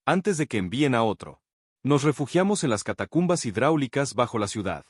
Antes de que envíen a otro. Nos refugiamos en las catacumbas hidráulicas bajo la ciudad.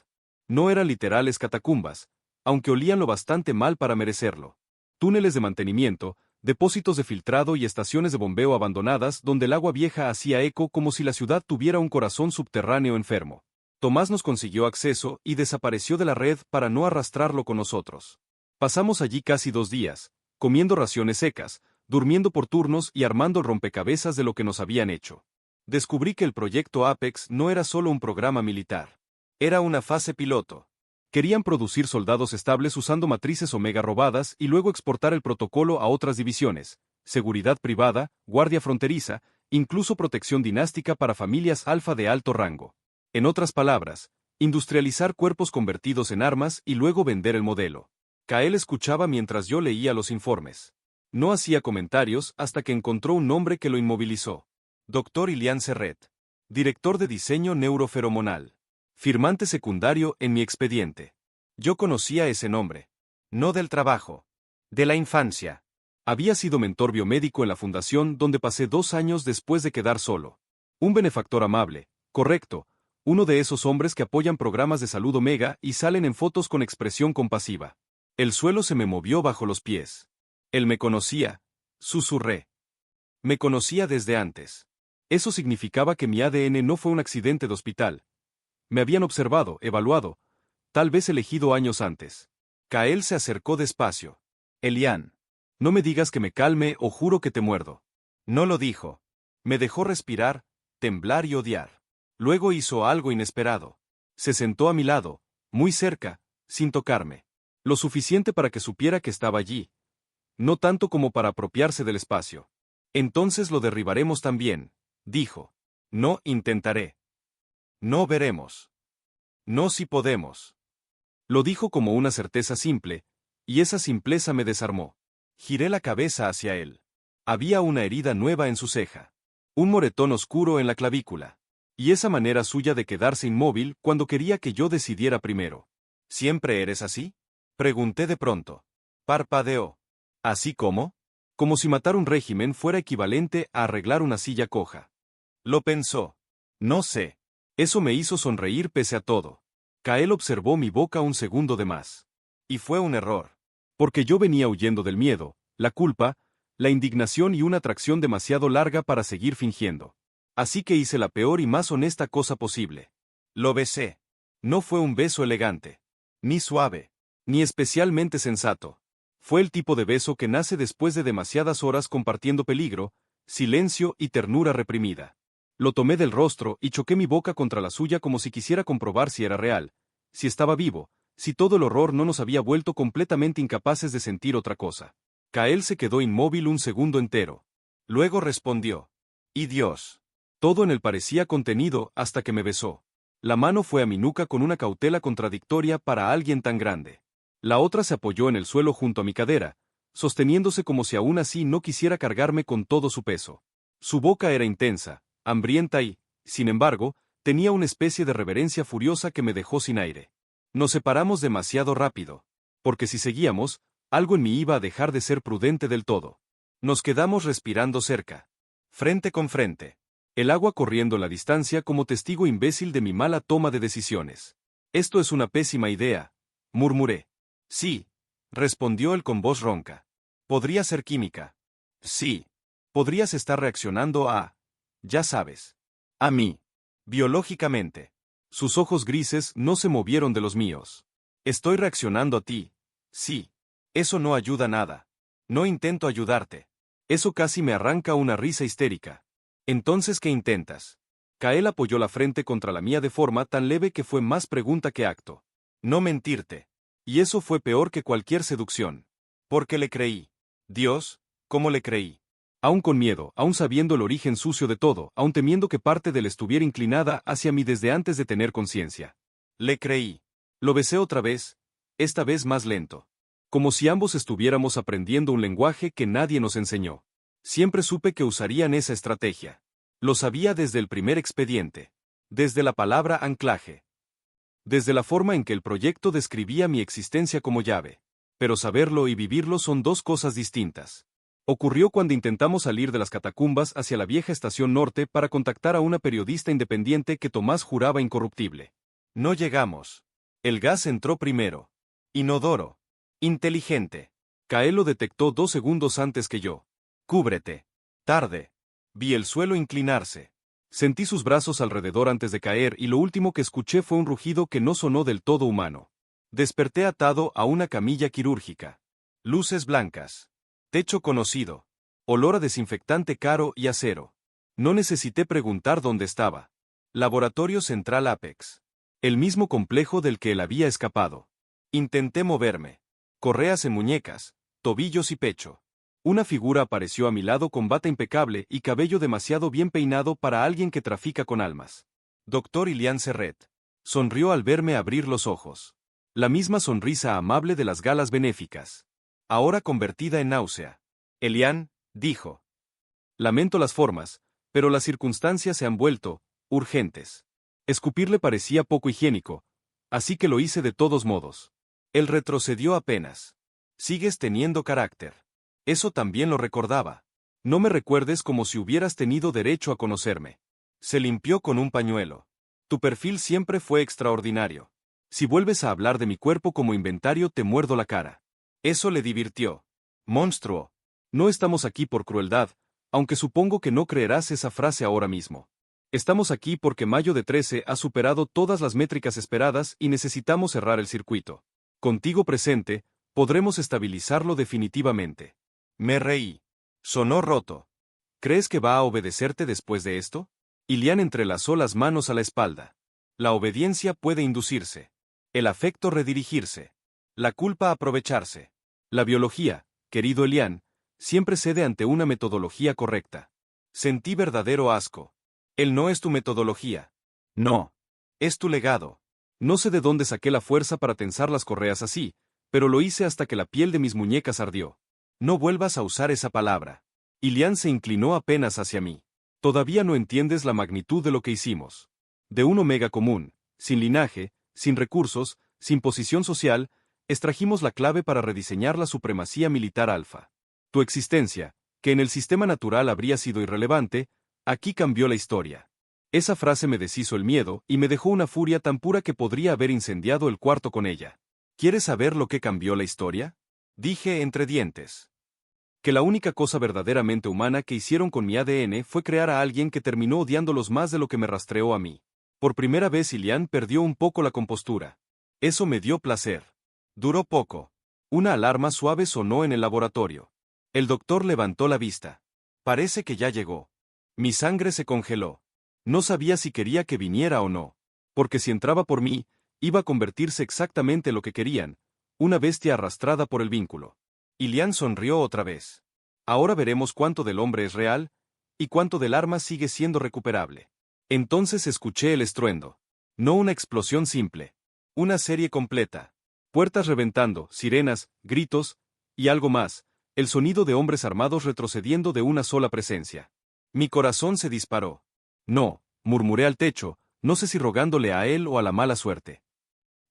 No eran literales catacumbas, aunque olían lo bastante mal para merecerlo. Túneles de mantenimiento, depósitos de filtrado y estaciones de bombeo abandonadas donde el agua vieja hacía eco como si la ciudad tuviera un corazón subterráneo enfermo. Tomás nos consiguió acceso y desapareció de la red para no arrastrarlo con nosotros. Pasamos allí casi 2 días, comiendo raciones secas, durmiendo por turnos y armando el rompecabezas de lo que nos habían hecho. Descubrí que el proyecto Apex no era solo un programa militar. Era una fase piloto. Querían producir soldados estables usando matrices Omega robadas y luego exportar el protocolo a otras divisiones, seguridad privada, guardia fronteriza, incluso protección dinástica para familias alfa de alto rango. En otras palabras, industrializar cuerpos convertidos en armas y luego vender el modelo. Kael escuchaba mientras yo leía los informes. No hacía comentarios hasta que encontró un nombre que lo inmovilizó. Dr. Ilian Serret. Director de diseño neuroferomonal. Firmante secundario en mi expediente. Yo conocía ese nombre. No del trabajo. De la infancia. Había sido mentor biomédico en la fundación donde pasé 2 años después de quedar solo. Un benefactor amable, correcto, uno de esos hombres que apoyan programas de salud Omega y salen en fotos con expresión compasiva. El suelo se me movió bajo los pies. Él me conocía, susurré. Me conocía desde antes. Eso significaba que mi ADN no fue un accidente de hospital. Me habían observado, evaluado, tal vez elegido años antes. Kael se acercó despacio. Elian. No me digas que me calme o juro que te muerdo. No lo dijo. Me dejó respirar, temblar y odiar. Luego hizo algo inesperado. Se sentó a mi lado, muy cerca, sin tocarme. Lo suficiente para que supiera que estaba allí. No tanto como para apropiarse del espacio. Entonces lo derribaremos también, dijo. No intentaré. No veremos. No si podemos. Lo dijo como una certeza simple, y esa simpleza me desarmó. Giré la cabeza hacia él. Había una herida nueva en su ceja. Un moretón oscuro en la clavícula. Y esa manera suya de quedarse inmóvil cuando quería que yo decidiera primero. ¿Siempre eres así? Pregunté de pronto. Parpadeó. ¿Así como? Como si matar un régimen fuera equivalente a arreglar una silla coja. Lo pensó. No sé. Eso me hizo sonreír pese a todo. Kael observó mi boca un segundo de más. Y fue un error. Porque yo venía huyendo del miedo, la culpa, la indignación y una atracción demasiado larga para seguir fingiendo. Así que hice la peor y más honesta cosa posible. Lo besé. No fue un beso elegante. Ni suave. Ni especialmente sensato. Fue el tipo de beso que nace después de demasiadas horas compartiendo peligro, silencio y ternura reprimida. Lo tomé del rostro y choqué mi boca contra la suya como si quisiera comprobar si era real, si estaba vivo, si todo el horror no nos había vuelto completamente incapaces de sentir otra cosa. Kael se quedó inmóvil un segundo entero. Luego respondió. ¡Y Dios! Todo en él parecía contenido hasta que me besó. La mano fue a mi nuca con una cautela contradictoria para alguien tan grande. La otra se apoyó en el suelo junto a mi cadera, sosteniéndose como si aún así no quisiera cargarme con todo su peso. Su boca era intensa, hambrienta y, sin embargo, tenía una especie de reverencia furiosa que me dejó sin aire. Nos separamos demasiado rápido. Porque si seguíamos, algo en mí iba a dejar de ser prudente del todo. Nos quedamos respirando cerca. Frente con frente. El agua corriendo la distancia como testigo imbécil de mi mala toma de decisiones. Esto es una pésima idea, murmuré. Sí, respondió él con voz ronca. Podría ser química. Sí. Podrías estar reaccionando a... ya sabes. A mí. Biológicamente. Sus ojos grises no se movieron de los míos. Estoy reaccionando a ti. Sí. Eso no ayuda nada. No intento ayudarte. Eso casi me arranca una risa histérica. Entonces, ¿qué intentas? Kael apoyó la frente contra la mía de forma tan leve que fue más pregunta que acto. No mentirte. Y eso fue peor que cualquier seducción. Porque le creí. Dios, ¿cómo le creí? Aún con miedo, aún sabiendo el origen sucio de todo, aún temiendo que parte de él estuviera inclinada hacia mí desde antes de tener conciencia. Le creí. Lo besé otra vez, esta vez más lento. Como si ambos estuviéramos aprendiendo un lenguaje que nadie nos enseñó. Siempre supe que usarían esa estrategia. Lo sabía desde el primer expediente. Desde la palabra anclaje. Desde la forma en que el proyecto describía mi existencia como llave. Pero saberlo y vivirlo son dos cosas distintas. Ocurrió cuando intentamos salir de las catacumbas hacia la vieja estación norte para contactar a una periodista independiente que Tomás juraba incorruptible. No llegamos. El gas entró primero. Inodoro. Inteligente. Kael lo detectó 2 segundos antes que yo. Cúbrete. Tarde. Vi el suelo inclinarse. Sentí sus brazos alrededor antes de caer y lo último que escuché fue un rugido que no sonó del todo humano. Desperté atado a una camilla quirúrgica. Luces blancas. Techo conocido. Olor a desinfectante caro y acero. No necesité preguntar dónde estaba. Laboratorio Central Apex. El mismo complejo del que él había escapado. Intenté moverme. Correas en muñecas, tobillos y pecho. Una figura apareció a mi lado con bata impecable y cabello demasiado bien peinado para alguien que trafica con almas. Doctor Ilian Serret. Sonrió al verme abrir los ojos. La misma sonrisa amable de las galas benéficas. Ahora convertida en náusea. Elian, dijo. Lamento las formas, pero las circunstancias se han vuelto urgentes. Escupirle parecía poco higiénico, así que lo hice de todos modos. Él retrocedió apenas. Sigues teniendo carácter. Eso también lo recordaba. No me recuerdes como si hubieras tenido derecho a conocerme. Se limpió con un pañuelo. Tu perfil siempre fue extraordinario. Si vuelves a hablar de mi cuerpo como inventario te muerdo la cara. Eso le divirtió. Monstruo. No estamos aquí por crueldad, aunque supongo que no creerás esa frase ahora mismo. Estamos aquí porque Mayo de 13 ha superado todas las métricas esperadas y necesitamos cerrar el circuito. Contigo presente, podremos estabilizarlo definitivamente. Me reí. Sonó roto. ¿Crees que va a obedecerte después de esto? Ilian entrelazó las manos a la espalda. La obediencia puede inducirse. El afecto redirigirse. La culpa aprovecharse. La biología, querido Ilian, siempre cede ante una metodología correcta. Sentí verdadero asco. Él no es tu metodología. No. Es tu legado. No sé de dónde saqué la fuerza para tensar las correas así, pero lo hice hasta que la piel de mis muñecas ardió. No vuelvas a usar esa palabra. Ilian se inclinó apenas hacia mí. Todavía no entiendes la magnitud de lo que hicimos. De un omega común, sin linaje, sin recursos, sin posición social, extrajimos la clave para rediseñar la supremacía militar alfa. Tu existencia, que en el sistema natural habría sido irrelevante, aquí cambió la historia. Esa frase me deshizo el miedo y me dejó una furia tan pura que podría haber incendiado el cuarto con ella. ¿Quieres saber lo que cambió la historia? Dije entre dientes. Que la única cosa verdaderamente humana que hicieron con mi ADN fue crear a alguien que terminó odiándolos más de lo que me rastreó a mí. Por primera vez Ilian perdió un poco la compostura. Eso me dio placer. Duró poco. Una alarma suave sonó en el laboratorio. El doctor levantó la vista. Parece que ya llegó. Mi sangre se congeló. No sabía si quería que viniera o no. Porque si entraba por mí, iba a convertirse exactamente en lo que querían, una bestia arrastrada por el vínculo. Ilian sonrió otra vez. Ahora veremos cuánto del hombre es real, y cuánto del arma sigue siendo recuperable. Entonces escuché el estruendo. No una explosión simple. Una serie completa. Puertas reventando, sirenas, gritos, y algo más, el sonido de hombres armados retrocediendo de una sola presencia. Mi corazón se disparó. No, murmuré al techo, no sé si rogándole a él o a la mala suerte.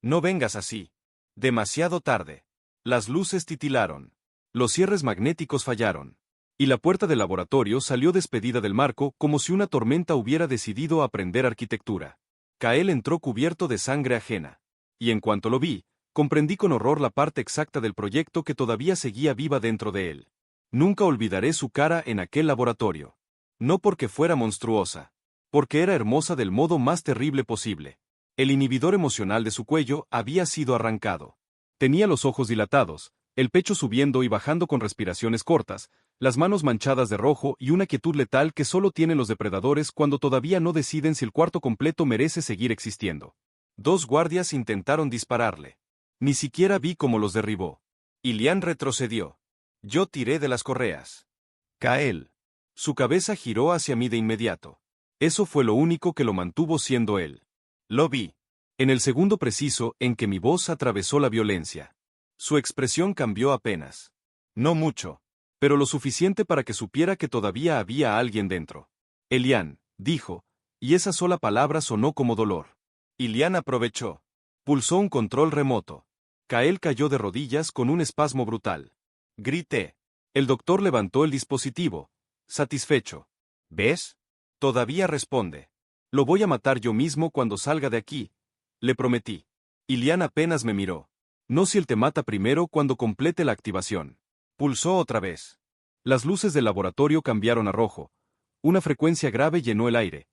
No vengas así. Demasiado tarde. Las luces titilaron. Los cierres magnéticos fallaron. Y la puerta del laboratorio salió despedida del marco como si una tormenta hubiera decidido aprender arquitectura. Kael entró cubierto de sangre ajena. Y en cuanto lo vi, comprendí con horror la parte exacta del proyecto que todavía seguía viva dentro de él. Nunca olvidaré su cara en aquel laboratorio. No porque fuera monstruosa. Porque era hermosa del modo más terrible posible. El inhibidor emocional de su cuello había sido arrancado. Tenía los ojos dilatados, el pecho subiendo y bajando con respiraciones cortas, las manos manchadas de rojo y una quietud letal que solo tienen los depredadores cuando todavía no deciden si el cuarto completo merece seguir existiendo. 2 guardias intentaron dispararle. Ni siquiera vi cómo los derribó. Ilian retrocedió. Yo tiré de las correas. Kael. Su cabeza giró hacia mí de inmediato. Eso fue lo único que lo mantuvo siendo él. Lo vi. En el segundo preciso en que mi voz atravesó la violencia. Su expresión cambió apenas. No mucho, pero lo suficiente para que supiera que todavía había alguien dentro. Ilian, dijo, y esa sola palabra sonó como dolor. Ilian aprovechó. Pulsó un control remoto. Kael cayó de rodillas con un espasmo brutal. Grité. El doctor levantó el dispositivo, satisfecho. ¿Ves? Todavía responde. Lo voy a matar yo mismo cuando salga de aquí, le prometí. Ilian apenas me miró. No si él te mata primero cuando complete la activación. Pulsó otra vez. Las luces del laboratorio cambiaron a rojo. Una frecuencia grave llenó el aire.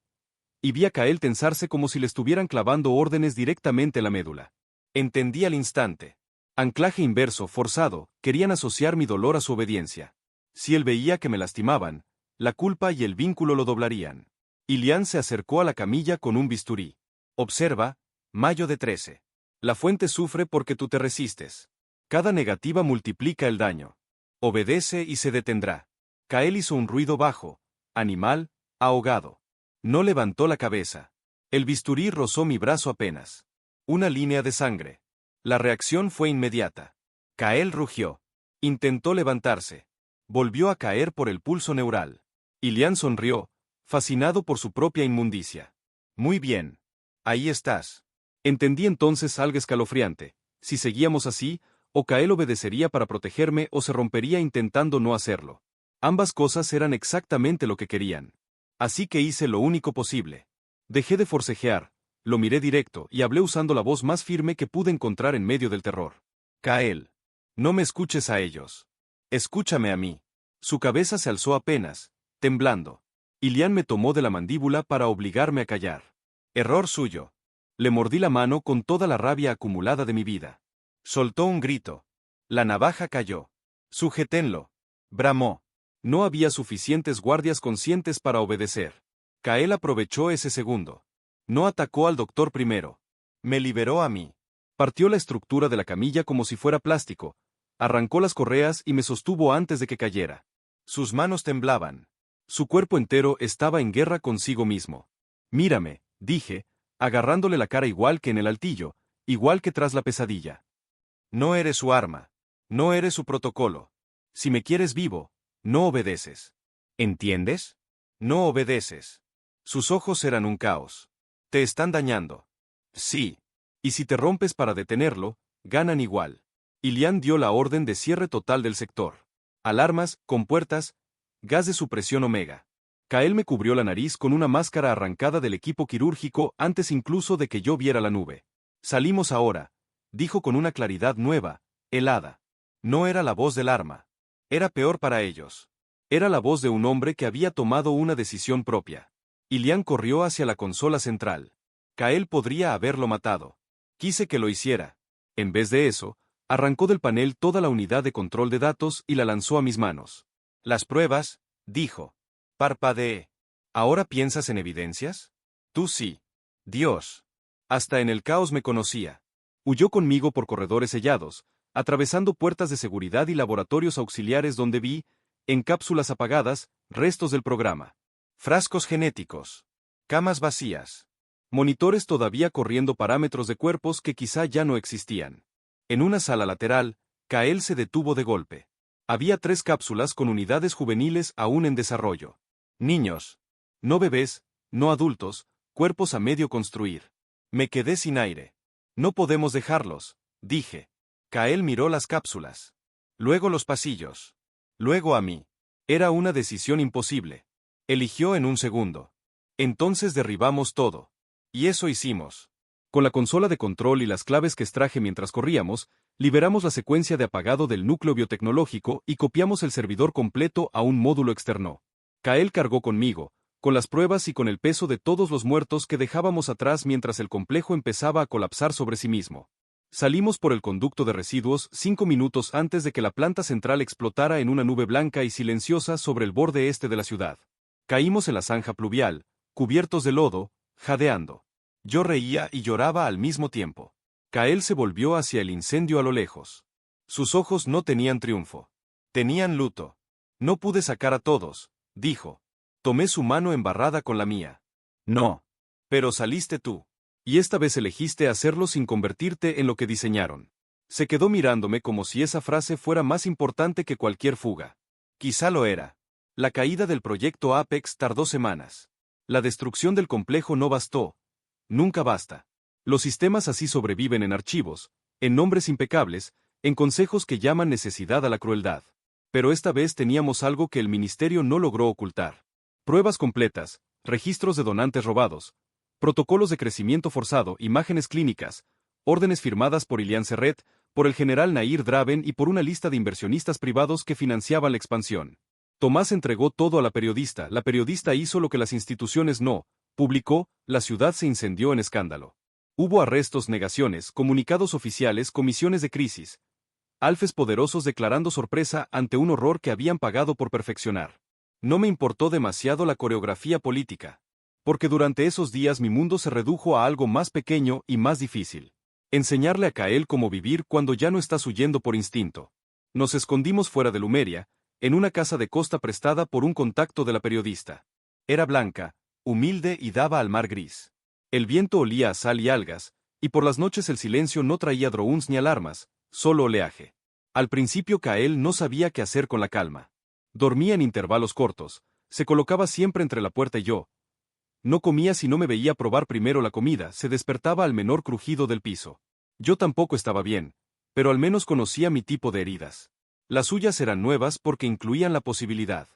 Y vi a Kael tensarse como si le estuvieran clavando órdenes directamente a la médula. Entendí al instante. Anclaje inverso, forzado, querían asociar mi dolor a su obediencia. Si él veía que me lastimaban, la culpa y el vínculo lo doblarían. Ilian se acercó a la camilla con un bisturí. Observa, mayo de 13. La fuente sufre porque tú te resistes. Cada negativa multiplica el daño. Obedece y se detendrá. Kael hizo un ruido bajo, animal, ahogado. No levantó la cabeza. El bisturí rozó mi brazo apenas. Una línea de sangre. La reacción fue inmediata. Kael rugió. Intentó levantarse. Volvió a caer por el pulso neural. Ilian sonrió, fascinado por su propia inmundicia. Muy bien. Ahí estás. Entendí entonces algo escalofriante. Si seguíamos así, o Kael obedecería para protegerme o se rompería intentando no hacerlo. Ambas cosas eran exactamente lo que querían. Así que hice lo único posible. Dejé de forcejear, lo miré directo y hablé usando la voz más firme que pude encontrar en medio del terror. Kael. No me escuches a ellos. Escúchame a mí. Su cabeza se alzó apenas, temblando. Ilian me tomó de la mandíbula para obligarme a callar. Error suyo. Le mordí la mano con toda la rabia acumulada de mi vida. Soltó un grito. La navaja cayó. Sujétenlo. Bramó. No había suficientes guardias conscientes para obedecer. Kael aprovechó ese segundo. No atacó al doctor primero. Me liberó a mí. Partió la estructura de la camilla como si fuera plástico. Arrancó las correas y me sostuvo antes de que cayera. Sus manos temblaban. Su cuerpo entero estaba en guerra consigo mismo. Mírame, dije, agarrándole la cara igual que en el altillo, igual que tras la pesadilla. No eres su arma. No eres su protocolo. Si me quieres vivo, no obedeces. ¿Entiendes? No obedeces. Sus ojos eran un caos. Te están dañando. Sí. Y si te rompes para detenerlo, ganan igual. Ilian dio la orden de cierre total del sector. Alarmas, compuertas, gas de supresión omega. Kael me cubrió la nariz con una máscara arrancada del equipo quirúrgico antes incluso de que yo viera la nube. Salimos ahora, dijo con una claridad nueva, helada. No era la voz del arma. Era peor para ellos. Era la voz de un hombre que había tomado una decisión propia. Ilian corrió hacia la consola central. Kael podría haberlo matado. Quise que lo hiciera. En vez de eso, arrancó del panel toda la unidad de control de datos y la lanzó a mis manos. Las pruebas, dijo. Parpadeé. ¿Ahora piensas en evidencias? Tú sí. Dios. Hasta en el caos me conocía. Huyó conmigo por corredores sellados, atravesando puertas de seguridad y laboratorios auxiliares donde vi, en cápsulas apagadas, restos del programa. Frascos genéticos. Camas vacías. Monitores todavía corriendo parámetros de cuerpos que quizá ya no existían. En una sala lateral, Kael se detuvo de golpe. Había 3 cápsulas con unidades juveniles aún en desarrollo. Niños. No bebés, no adultos, cuerpos a medio construir. Me quedé sin aire. No podemos dejarlos, dije. Kael miró las cápsulas. Luego los pasillos. Luego a mí. Era una decisión imposible. Eligió en un segundo. Entonces derribamos todo. Y eso hicimos. Con la consola de control y las claves que extraje mientras corríamos, liberamos la secuencia de apagado del núcleo biotecnológico y copiamos el servidor completo a un módulo externo. Kael cargó conmigo, con las pruebas y con el peso de todos los muertos que dejábamos atrás mientras el complejo empezaba a colapsar sobre sí mismo. Salimos por el conducto de residuos 5 minutos antes de que la planta central explotara en una nube blanca y silenciosa sobre el borde este de la ciudad. Caímos en la zanja pluvial, cubiertos de lodo, jadeando. Yo reía y lloraba al mismo tiempo. Kael se volvió hacia el incendio a lo lejos. Sus ojos no tenían triunfo. Tenían luto. No pude sacar a todos, dijo. Tomé su mano embarrada con la mía. No. Pero saliste tú. Y esta vez elegiste hacerlo sin convertirte en lo que diseñaron. Se quedó mirándome como si esa frase fuera más importante que cualquier fuga. Quizá lo era. La caída del proyecto Apex tardó semanas. La destrucción del complejo no bastó. Nunca basta. Los sistemas así sobreviven en archivos, en nombres impecables, en consejos que llaman necesidad a la crueldad. Pero esta vez teníamos algo que el ministerio no logró ocultar. Pruebas completas, registros de donantes robados, protocolos de crecimiento forzado, imágenes clínicas, órdenes firmadas por Ilian Serret, por el general Nair Draven y por una lista de inversionistas privados que financiaban la expansión. Tomás entregó todo a la periodista hizo lo que las instituciones no, publicó, la ciudad se incendió en escándalo. Hubo arrestos, negaciones, comunicados oficiales, comisiones de crisis. Alfes poderosos declarando sorpresa ante un horror que habían pagado por perfeccionar. No me importó demasiado la coreografía política. Porque durante esos días mi mundo se redujo a algo más pequeño y más difícil. Enseñarle a Kael cómo vivir cuando ya no estás huyendo por instinto. Nos escondimos fuera de Lumeria, en una casa de costa prestada por un contacto de la periodista. Era blanca, humilde y daba al mar gris. El viento olía a sal y algas, y por las noches el silencio no traía drones ni alarmas, solo oleaje. Al principio Kael no sabía qué hacer con la calma. Dormía en intervalos cortos, se colocaba siempre entre la puerta y yo. No comía si no me veía probar primero la comida, se despertaba al menor crujido del piso. Yo tampoco estaba bien, pero al menos conocía mi tipo de heridas. Las suyas eran nuevas porque incluían la posibilidad.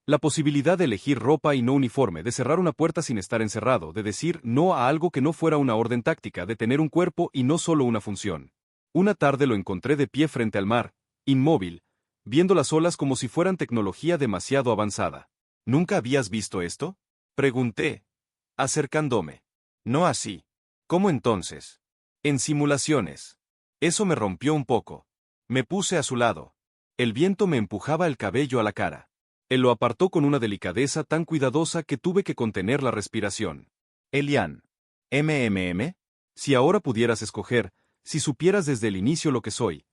La posibilidad de elegir ropa y no uniforme, de cerrar una puerta sin estar encerrado, de decir no a algo que no fuera una orden táctica, de tener un cuerpo y no solo una función. Una tarde lo encontré de pie frente al mar, inmóvil, viendo las olas como si fueran tecnología demasiado avanzada. ¿Nunca habías visto esto? Pregunté, acercándome. No así. ¿Cómo entonces? En simulaciones. Eso me rompió un poco. Me puse a su lado. El viento me empujaba el cabello a la cara. Él lo apartó con una delicadeza tan cuidadosa que tuve que contener la respiración. Elian. ¿MMM? Si ahora pudieras escoger, si supieras desde el inicio lo que soy,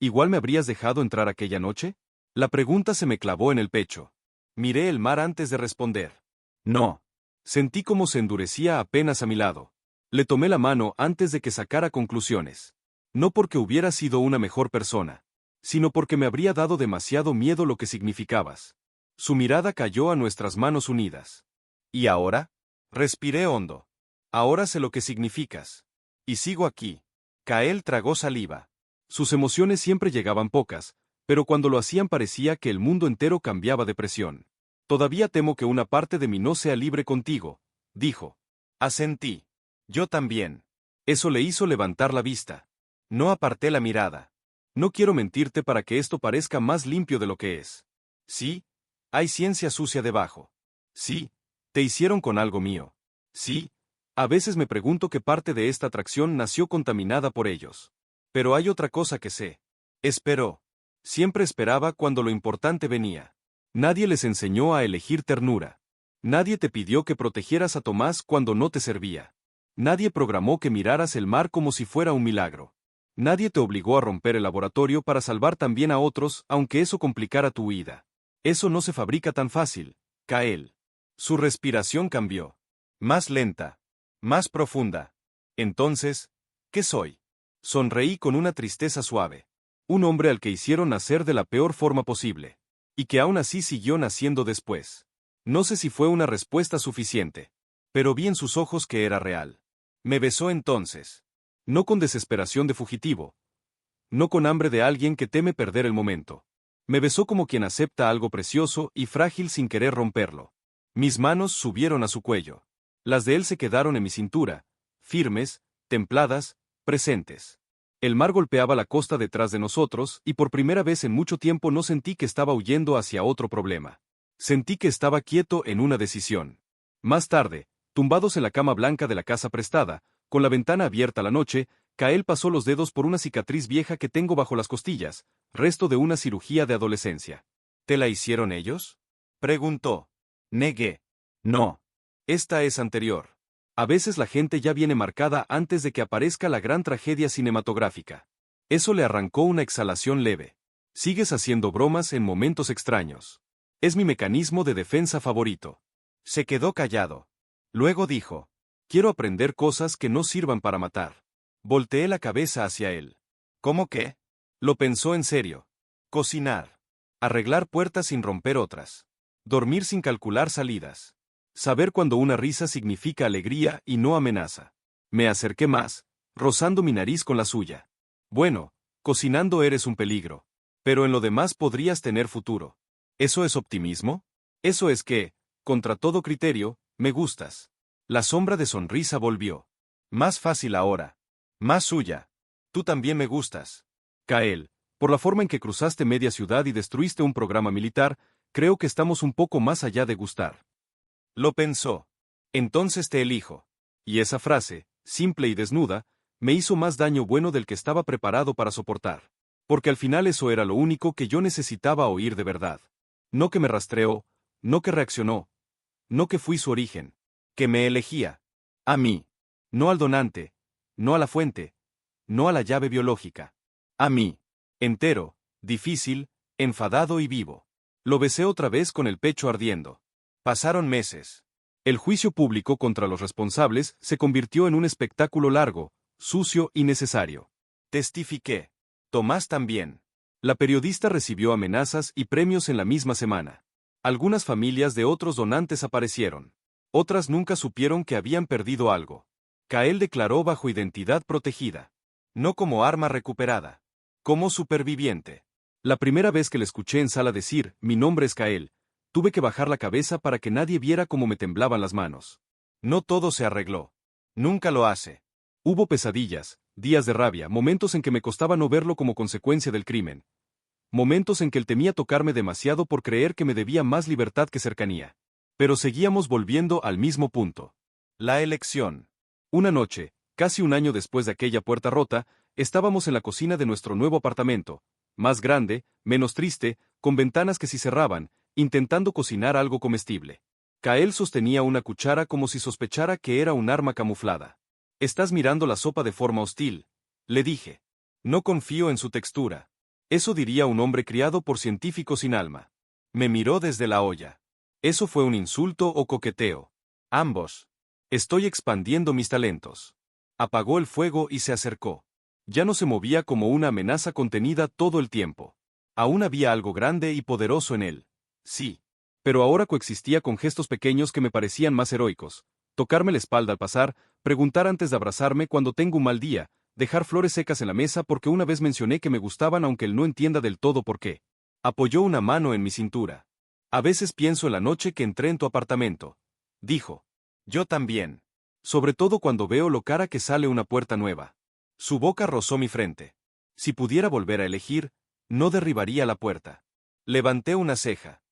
¿igual me habrías dejado entrar aquella noche? La pregunta se me clavó en el pecho. Miré el mar antes de responder. No. Sentí como se endurecía apenas a mi lado. Le tomé la mano antes de que sacara conclusiones. No porque hubiera sido una mejor persona, sino porque me habría dado demasiado miedo lo que significabas. Su mirada cayó a nuestras manos unidas. ¿Y ahora? Respiré hondo. Ahora sé lo que significas. Y sigo aquí. Kael tragó saliva. Sus emociones siempre llegaban pocas, pero cuando lo hacían parecía que el mundo entero cambiaba de presión. Todavía temo que una parte de mí no sea libre contigo, dijo. Asentí. Yo también. Eso le hizo levantar la vista. No aparté la mirada. No quiero mentirte para que esto parezca más limpio de lo que es. Sí, hay ciencia sucia debajo. Sí, te hicieron con algo mío. Sí, a veces me pregunto qué parte de esta atracción nació contaminada por ellos. Pero hay otra cosa que sé. Esperó. Siempre esperaba cuando lo importante venía. Nadie les enseñó a elegir ternura. Nadie te pidió que protegieras a Tomás cuando no te servía. Nadie programó que miraras el mar como si fuera un milagro. Nadie te obligó a romper el laboratorio para salvar también a otros, aunque eso complicara tu huida. Eso no se fabrica tan fácil, Kael. Su respiración cambió. Más lenta. Más profunda. Entonces, ¿qué soy? Sonreí con una tristeza suave. Un hombre al que hicieron nacer de la peor forma posible. Y que aún así siguió naciendo después. No sé si fue una respuesta suficiente. Pero vi en sus ojos que era real. Me besó entonces. No con desesperación de fugitivo. No con hambre de alguien que teme perder el momento. Me besó como quien acepta algo precioso y frágil sin querer romperlo. Mis manos subieron a su cuello. Las de él se quedaron en mi cintura, firmes, templadas, presentes. El mar golpeaba la costa detrás de nosotros y por primera vez en mucho tiempo no sentí que estaba huyendo hacia otro problema. Sentí que estaba quieto en una decisión. Más tarde, tumbados en la cama blanca de la casa prestada, con la ventana abierta a la noche, Kael pasó los dedos por una cicatriz vieja que tengo bajo las costillas, resto de una cirugía de adolescencia. ¿Te la hicieron ellos? Preguntó. Negué. No. Esta es anterior. A veces la gente ya viene marcada antes de que aparezca la gran tragedia cinematográfica. Eso le arrancó una exhalación leve. Sigues haciendo bromas en momentos extraños. Es mi mecanismo de defensa favorito. Se quedó callado. Luego dijo, quiero aprender cosas que no sirvan para matar. Volteé la cabeza hacia él. ¿Cómo qué? Lo pensó en serio. Cocinar. Arreglar puertas sin romper otras. Dormir sin calcular salidas. Saber cuando una risa significa alegría y no amenaza. Me acerqué más, rozando mi nariz con la suya. Bueno, cocinando eres un peligro. Pero en lo demás podrías tener futuro. ¿Eso es optimismo? Eso es que, contra todo criterio, me gustas. La sombra de sonrisa volvió. Más fácil ahora. Más suya. Tú también me gustas. Kael, por la forma en que cruzaste media ciudad y destruiste un programa militar, creo que estamos un poco más allá de gustar. Lo pensó. Entonces te elijo. Y esa frase, simple y desnuda, me hizo más daño bueno del que estaba preparado para soportar. Porque al final eso era lo único que yo necesitaba oír de verdad. No que me rastreó, no que reaccionó, no que fui su origen, que me elegía. A mí. No al donante, no a la fuente, no a la llave biológica. A mí. Entero, difícil, enfadado y vivo. Lo besé otra vez con el pecho ardiendo. Pasaron meses. El juicio público contra los responsables se convirtió en un espectáculo largo, sucio y necesario. Testifiqué. Tomás también. La periodista recibió amenazas y premios en la misma semana. Algunas familias de otros donantes aparecieron. Otras nunca supieron que habían perdido algo. Kael declaró bajo identidad protegida. No como arma recuperada. Como superviviente. La primera vez que le escuché en sala decir, mi nombre es Kael, tuve que bajar la cabeza para que nadie viera cómo me temblaban las manos. No todo se arregló. Nunca lo hace. Hubo pesadillas, días de rabia, momentos en que me costaba no verlo como consecuencia del crimen. Momentos en que él temía tocarme demasiado por creer que me debía más libertad que cercanía. Pero seguíamos volviendo al mismo punto. La elección. Una noche, casi un año después de aquella puerta rota, estábamos en la cocina de nuestro nuevo apartamento, más grande, menos triste, con ventanas que se cerraban, intentando cocinar algo comestible. Kael sostenía una cuchara como si sospechara que era un arma camuflada. Estás mirando la sopa de forma hostil, le dije. No confío en su textura. Eso diría un hombre criado por científicos sin alma. Me miró desde la olla. ¿Eso fue un insulto o coqueteo? Ambos. Estoy expandiendo mis talentos. Apagó el fuego y se acercó. Ya no se movía como una amenaza contenida todo el tiempo. Aún había algo grande y poderoso en él. Sí. Pero ahora coexistía con gestos pequeños que me parecían más heroicos. Tocarme la espalda al pasar, preguntar antes de abrazarme cuando tengo un mal día, dejar flores secas en la mesa porque una vez mencioné que me gustaban aunque él no entienda del todo por qué. Apoyó una mano en mi cintura. A veces pienso en la noche que entré en tu apartamento. Dijo. Yo también. Sobre todo cuando veo lo cara que sale una puerta nueva. Su boca rozó mi frente. Si pudiera volver a elegir, no derribaría la puerta. Levanté una ceja.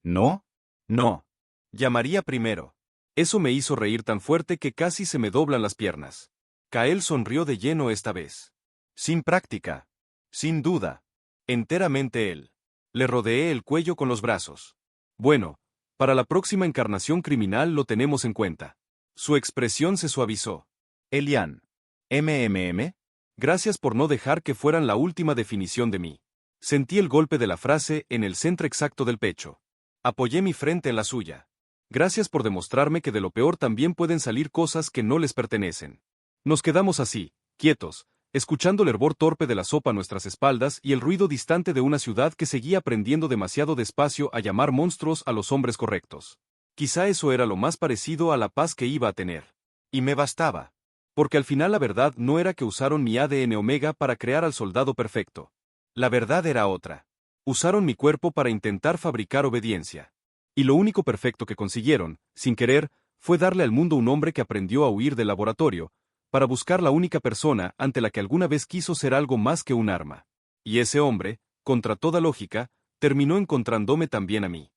¿No? No. Llamaría primero. Eso me hizo reír tan fuerte que casi se me doblan las piernas. Kael sonrió de lleno esta vez. Sin práctica. Sin duda. Enteramente él. Le rodeé el cuello con los brazos. Bueno, para la próxima encarnación criminal lo tenemos en cuenta. Su expresión se suavizó. Elian. ¿MMM? Gracias por no dejar que fueran la última definición de mí. Sentí el golpe de la frase en el centro exacto del pecho. Apoyé mi frente en la suya. Gracias por demostrarme que de lo peor también pueden salir cosas que no les pertenecen. Nos quedamos así, quietos, escuchando el hervor torpe de la sopa a nuestras espaldas y el ruido distante de una ciudad que seguía aprendiendo demasiado despacio a llamar monstruos a los hombres correctos. Quizá eso era lo más parecido a la paz que iba a tener. Y me bastaba. Porque al final la verdad no era que usaron mi ADN Omega para crear al soldado perfecto. La verdad era otra. Usaron mi cuerpo para intentar fabricar obediencia. Y lo único perfecto que consiguieron, sin querer, fue darle al mundo un hombre que aprendió a huir del laboratorio, para buscar la única persona ante la que alguna vez quiso ser algo más que un arma. Y ese hombre, contra toda lógica, terminó encontrándome también a mí.